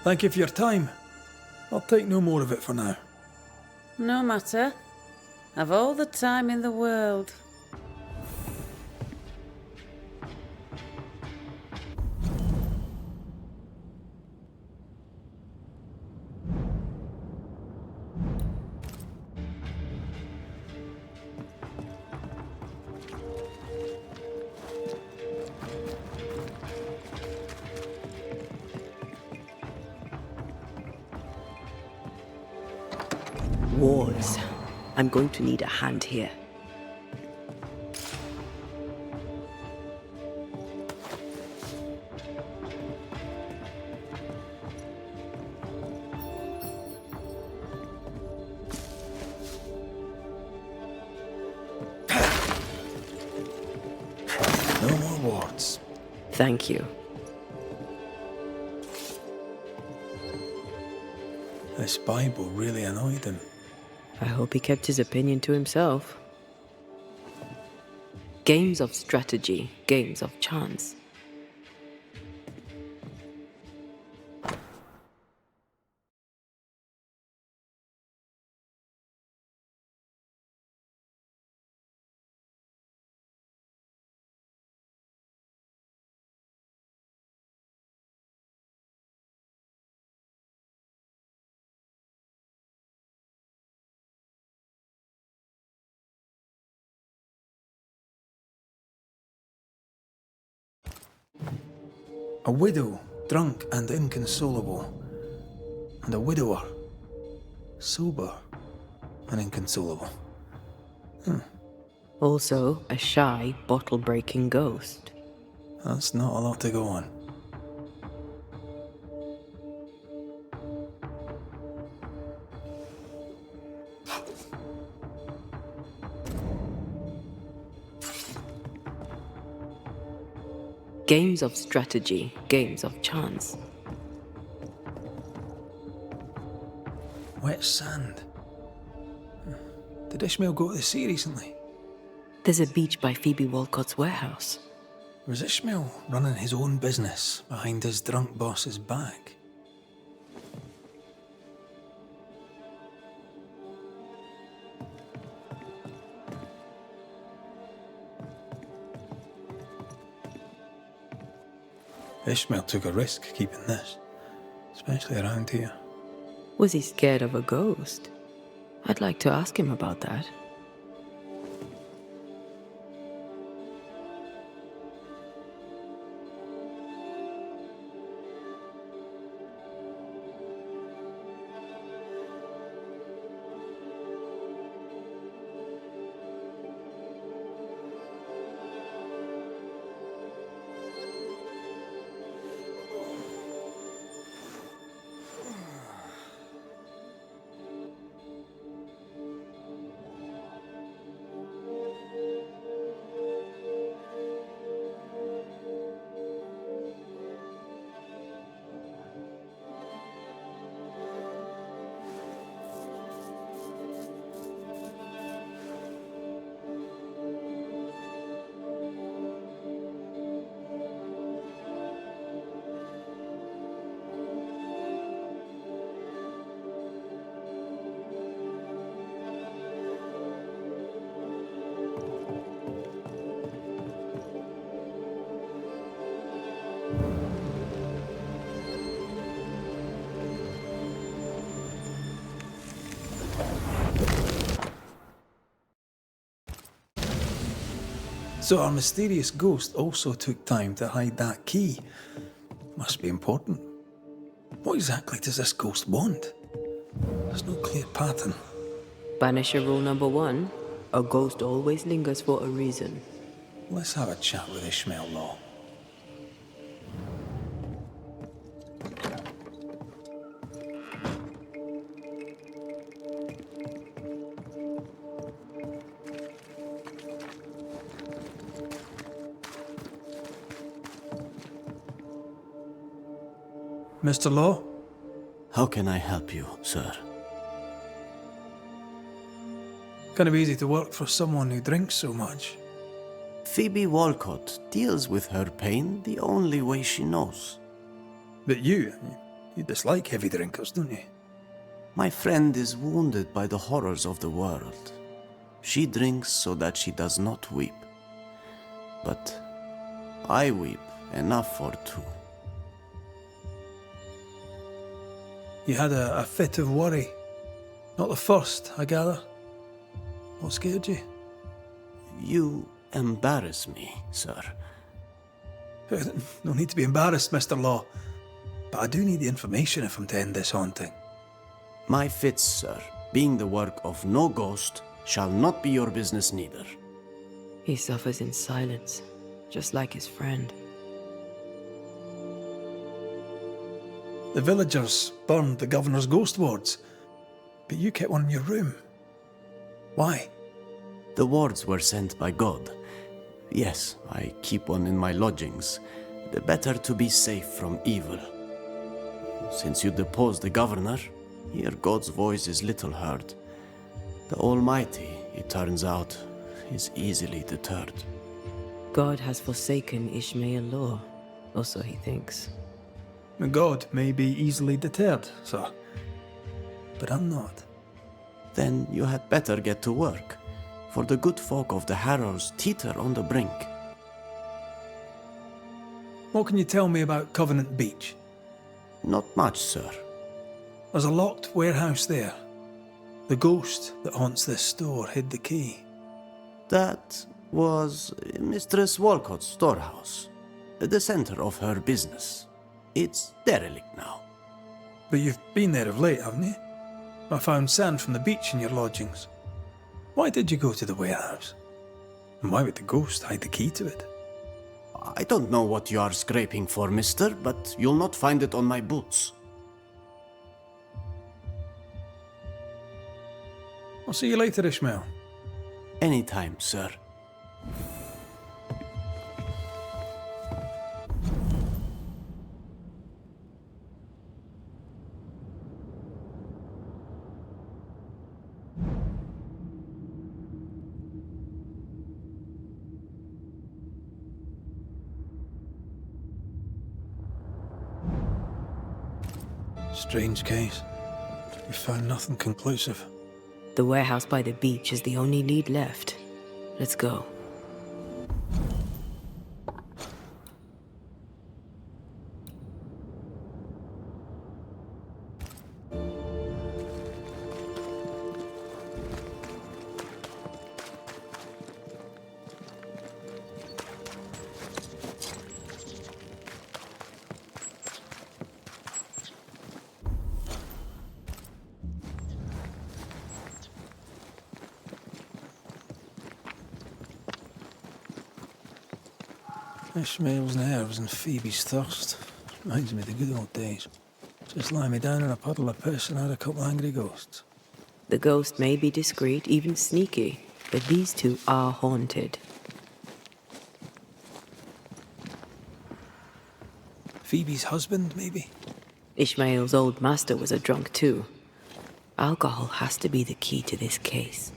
Thank you for your time. I'll take no more of it for now. No matter. I've all the time in the world. Wars. I'm going to need a hand here. No more wards. Thank you. This Bible really annoyed him. I hope he kept his opinion to himself. Games of strategy, games of chance. A widow, drunk and inconsolable. And a widower, sober and inconsolable. Also, a shy, bottle-breaking ghost. That's not a lot to go on. Games of strategy, games of chance. Wet sand. Did Ishmael go to the sea recently? There's a beach by Phoebe Walcott's warehouse. Was Ishmael running his own business behind his drunk boss's back? Ishmael took a risk keeping this, especially around here. Was he scared of a ghost? I'd like to ask him about that. So our mysterious ghost also took time to hide that key. Must be important. What exactly does this ghost want? There's no clear pattern. Banisher rule number 1, a ghost always lingers for a reason. Let's have a chat with Ishmael Law. Mr. Law? How can I help you, sir? Kind of easy to work for someone who drinks so much. Phoebe Walcott deals with her pain the only way she knows. But you dislike heavy drinkers, don't you? My friend is wounded by the horrors of the world. She drinks so that she does not weep. But I weep enough for two. You had a fit of worry. Not the first, I gather. What scared you? You embarrass me, sir. No need to be embarrassed, Mr. Law. But I do need the information if I'm to end this haunting. My fits, sir, being the work of no ghost, shall not be your business neither. He suffers in silence, just like his friend. The villagers burned the governor's ghost wards, but you kept one in your room. Why? The wards were sent by God. Yes, I keep one in my lodgings. The better to be safe from evil. Since you deposed the governor, here God's voice is little heard. The Almighty, it turns out, is easily deterred. God has forsaken Ishmael Law, or so he thinks. God may be easily deterred, sir. But I'm not. Then you had better get to work, for the good folk of the Harrows teeter on the brink. What can you tell me about Covenant Beach? Not much, sir. There's a locked warehouse there. The ghost that haunts this store hid the key. That was Mistress Walcott's storehouse. the center of her business. It's derelict now. But you've been there of late, haven't you? I found sand from the beach in your lodgings. Why did you go to the warehouse? And why would the ghost hide the key to it? I don't know what you are scraping for, mister, but you'll not find it on my boots. I'll see you later, Ishmael. Anytime, sir. Strange case. We found nothing conclusive. The warehouse by the beach is the only lead left. Let's go. Ishmael's nerves and Phoebe's thirst. Reminds me of the good old days. Just lie me down in a puddle of piss and had a couple angry ghosts. The ghost may be discreet, even sneaky, but these two are haunted. Phoebe's husband, maybe? Ishmael's old master was a drunk too. Alcohol has to be the key to this case.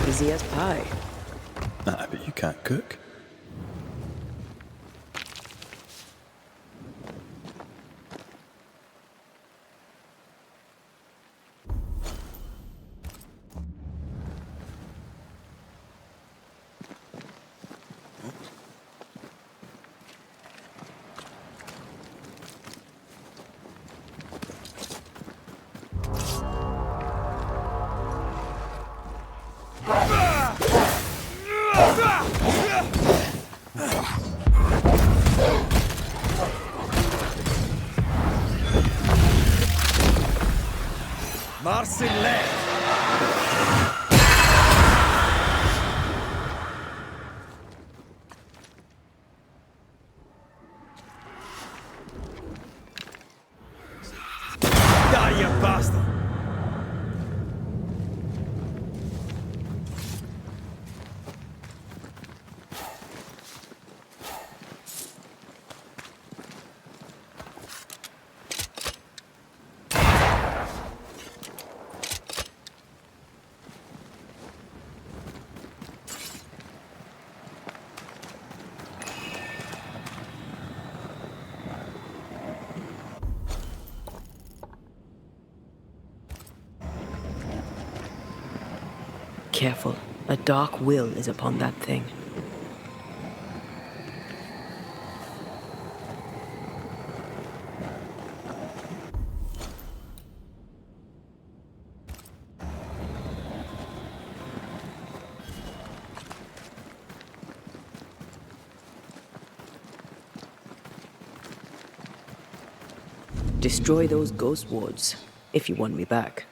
Easy as pie. Nah, but you can't cook. Die, you bastard! Careful. A dark will is upon that thing. Destroy those ghost wards, if you want me back.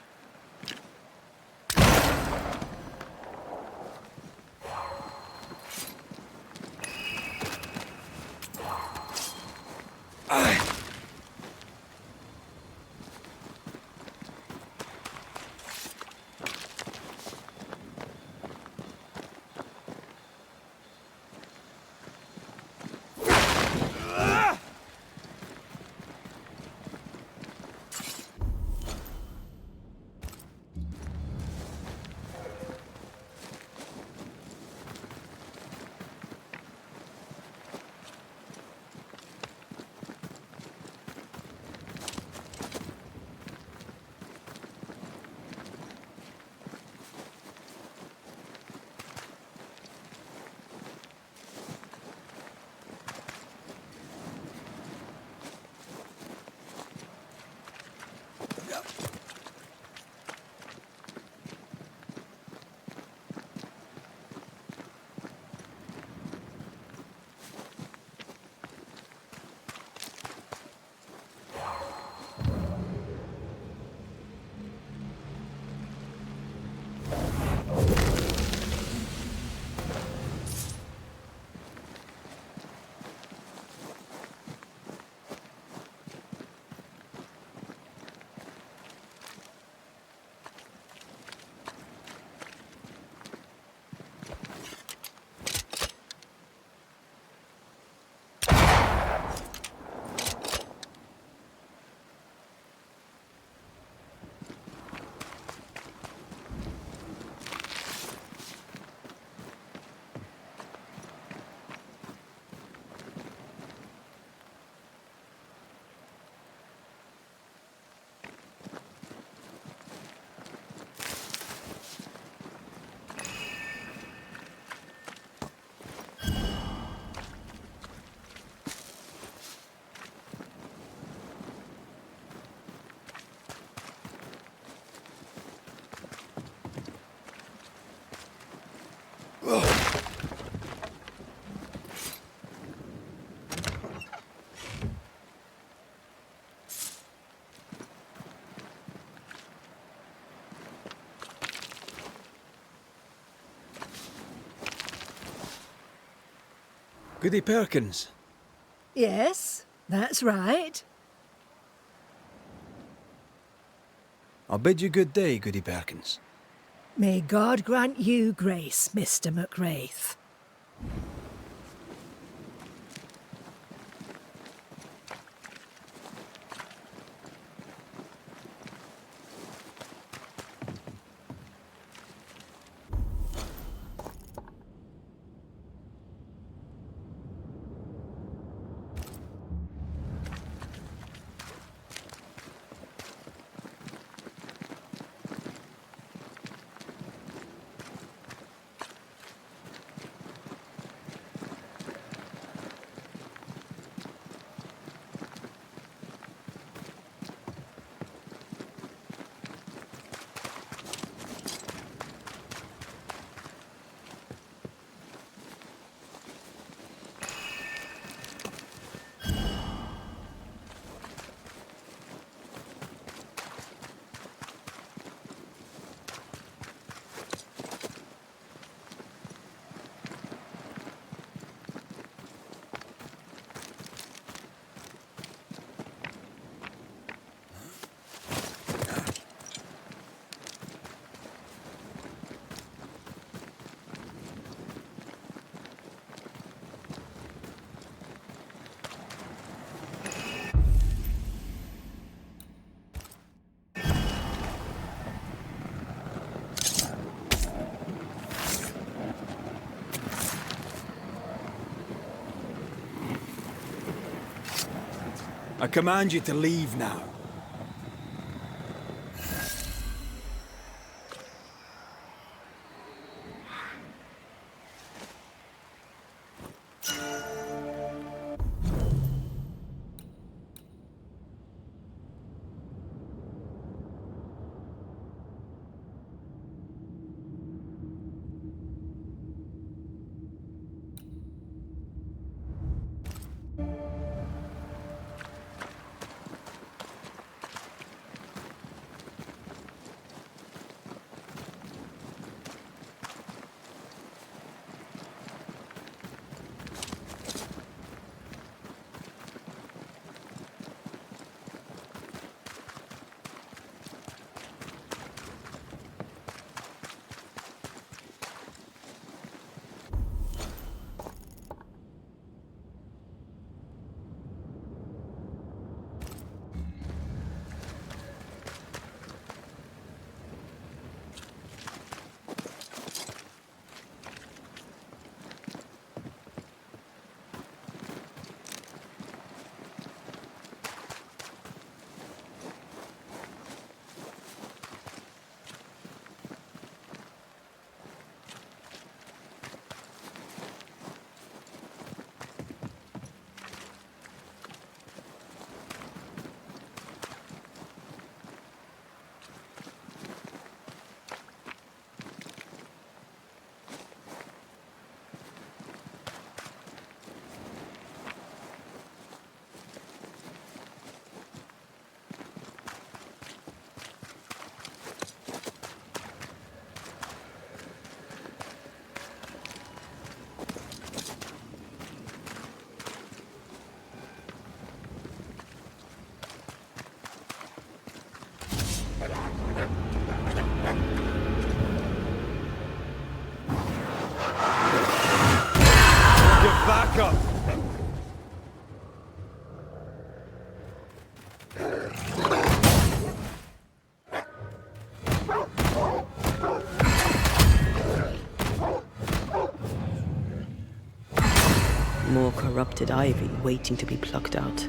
Goody Perkins. Yes, that's right. I'll bid you good day, Goody Perkins. May God grant you grace, Mr. McWraith. I command you to leave now. Back up! More corrupted ivy waiting to be plucked out.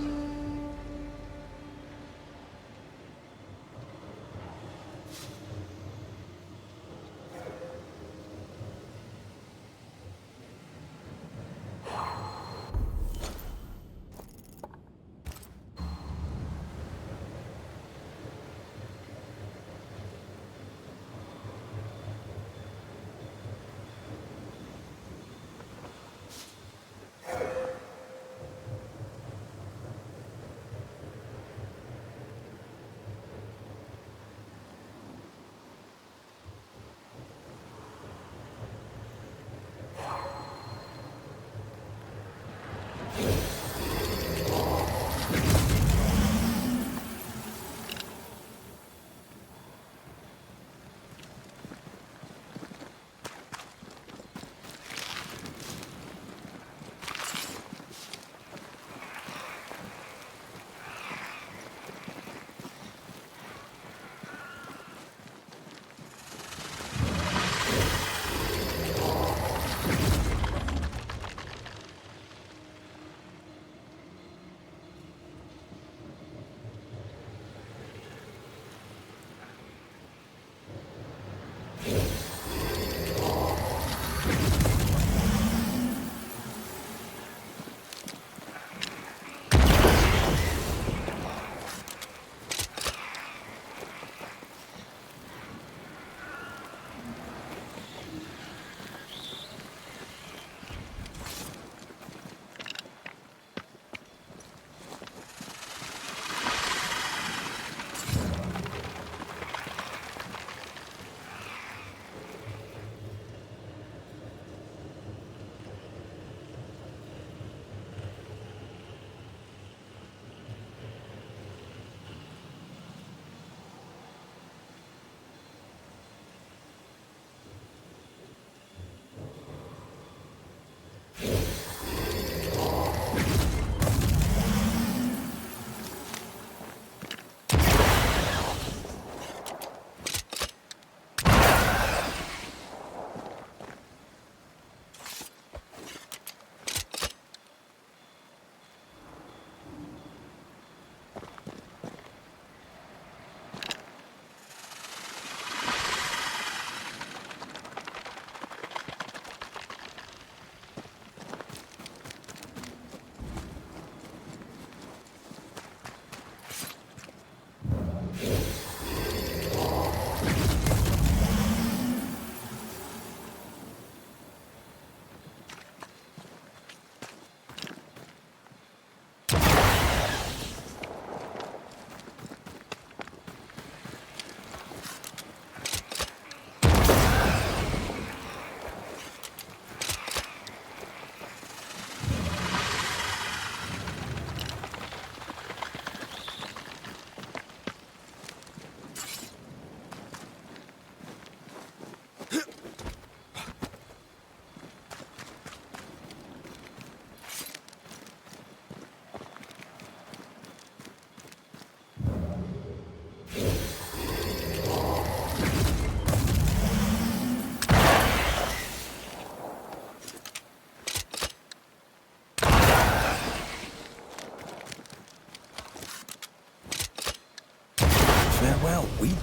smell weed.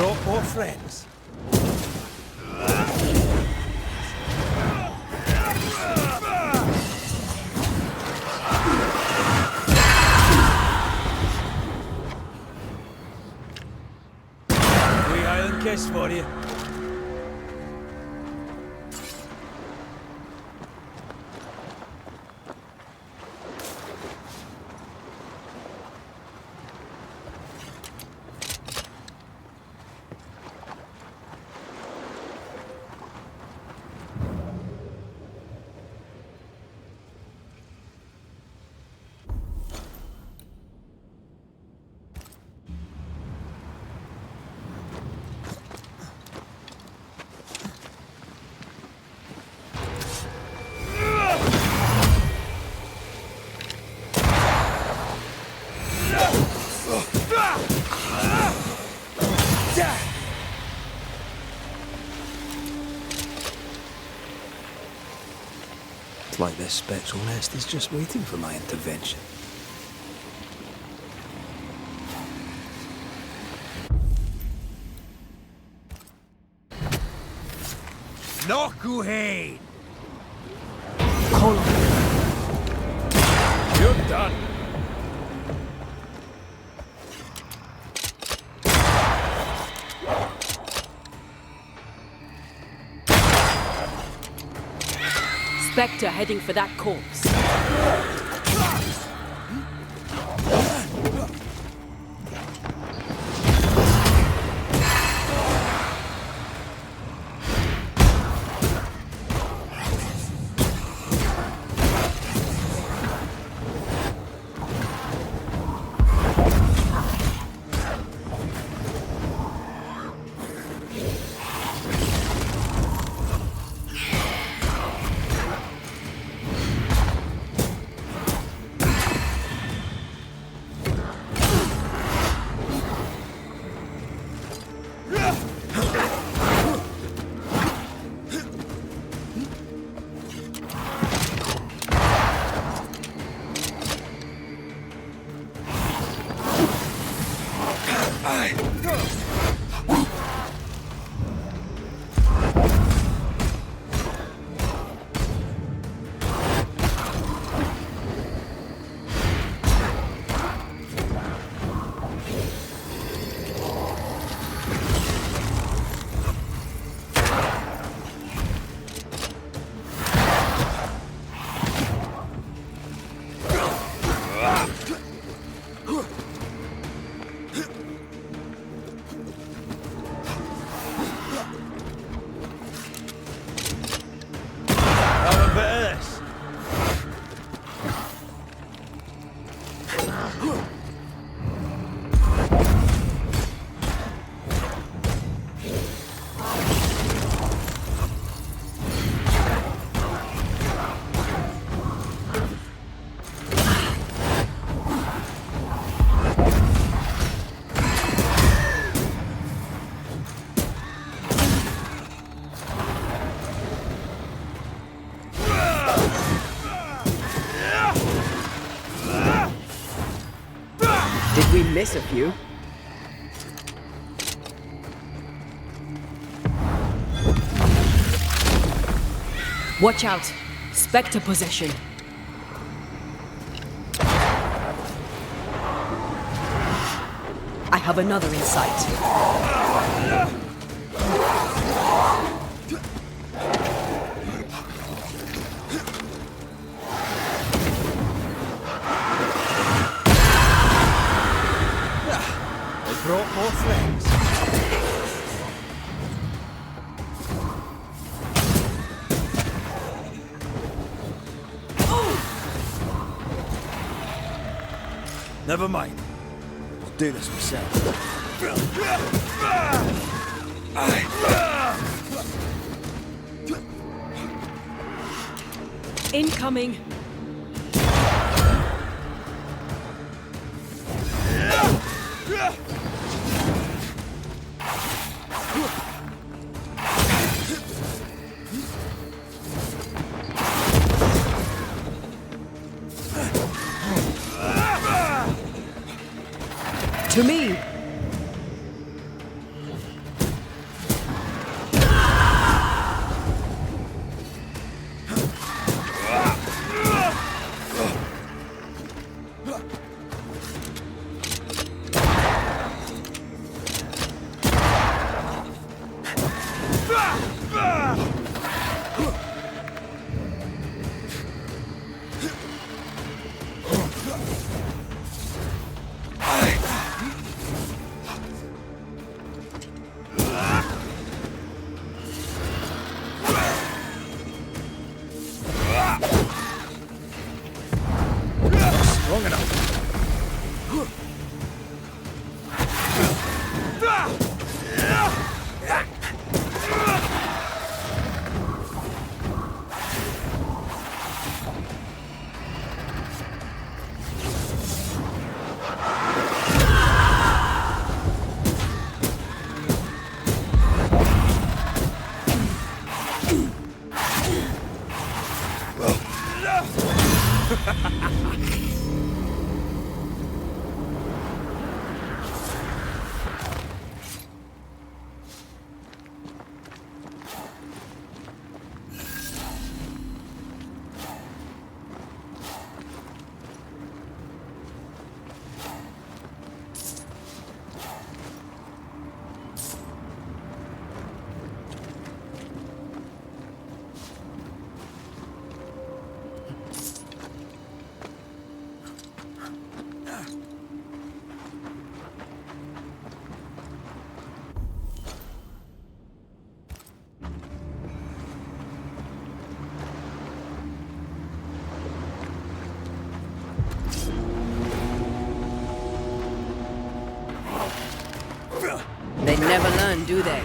Brought more friends. Wee Highland kiss for you. like this spectral nest is just waiting for my intervention. Nokuhei! You're done. Spectre heading for that corpse. Did we miss a few? Watch out! Spectre possession. I have another in sight. Brought more friends. Never mind. I'll do this myself. Incoming. To me! Long enough. They never learn, do they?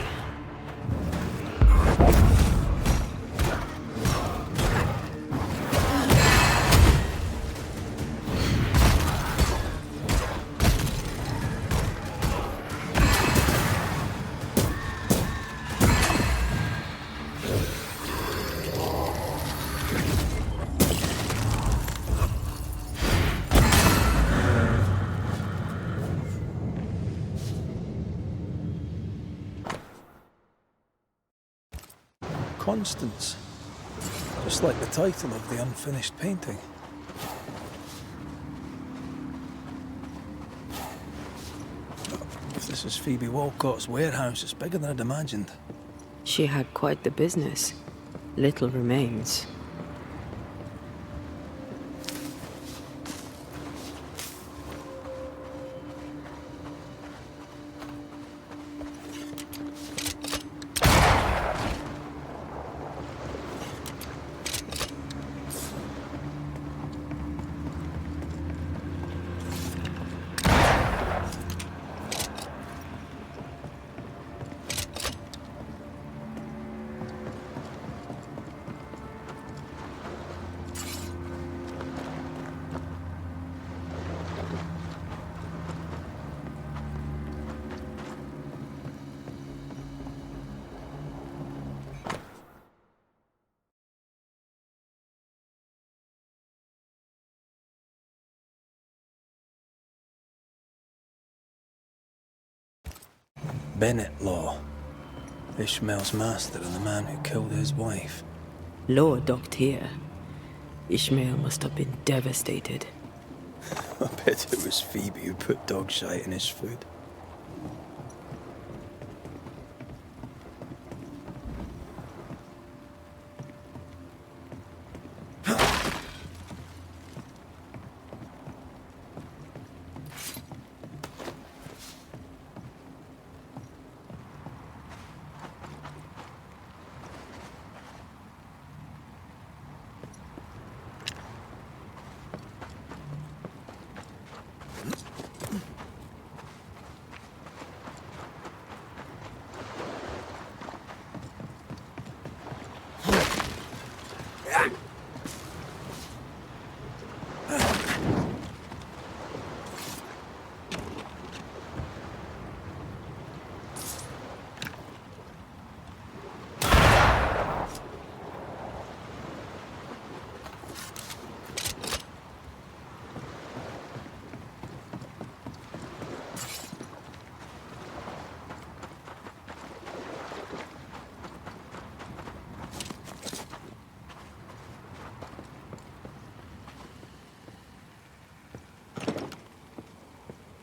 Constance. Just like the title of the unfinished painting. If this is Phoebe Walcott's warehouse, it's bigger than I'd imagined. She had quite the business. Little remains. Bennett Law. Ishmael's master and the man who killed his wife. Law docked here. Ishmael must have been devastated. I bet it was Phoebe who put dog shite in his food.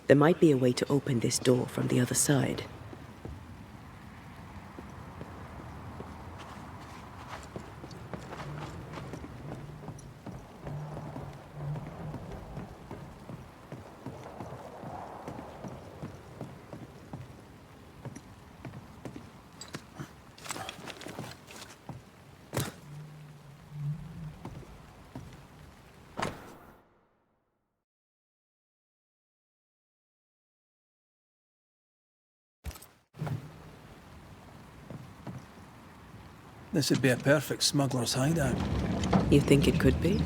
There might be a way to open this door from the other side. This would be a perfect smuggler's hideout. You think it could be?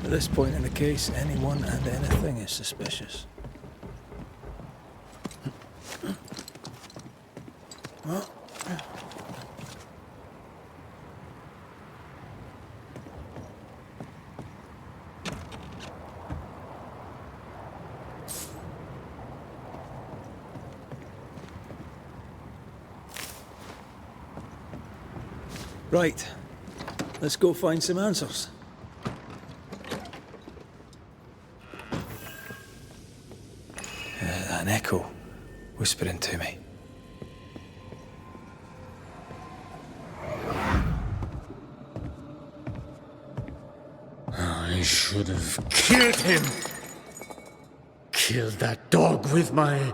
At this point in the case, anyone and anything is suspicious. Well, right. Let's go find some answers. An echo whispering to me. I should have killed him! killed that dog with my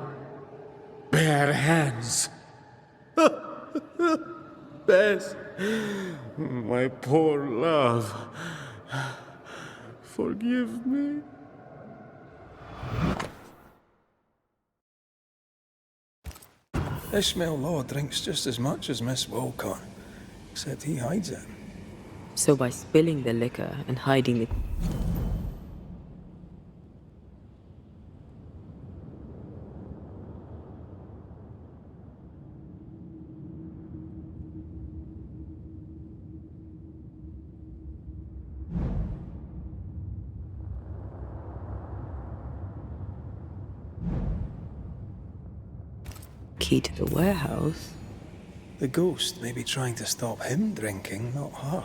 bare hands. Bess, my poor love, forgive me. Ishmael Law drinks just as much as Miss Wilcott, except he hides it. So by spilling the liquor and hiding it, key to the warehouse. The ghost may be trying to stop him drinking, not her.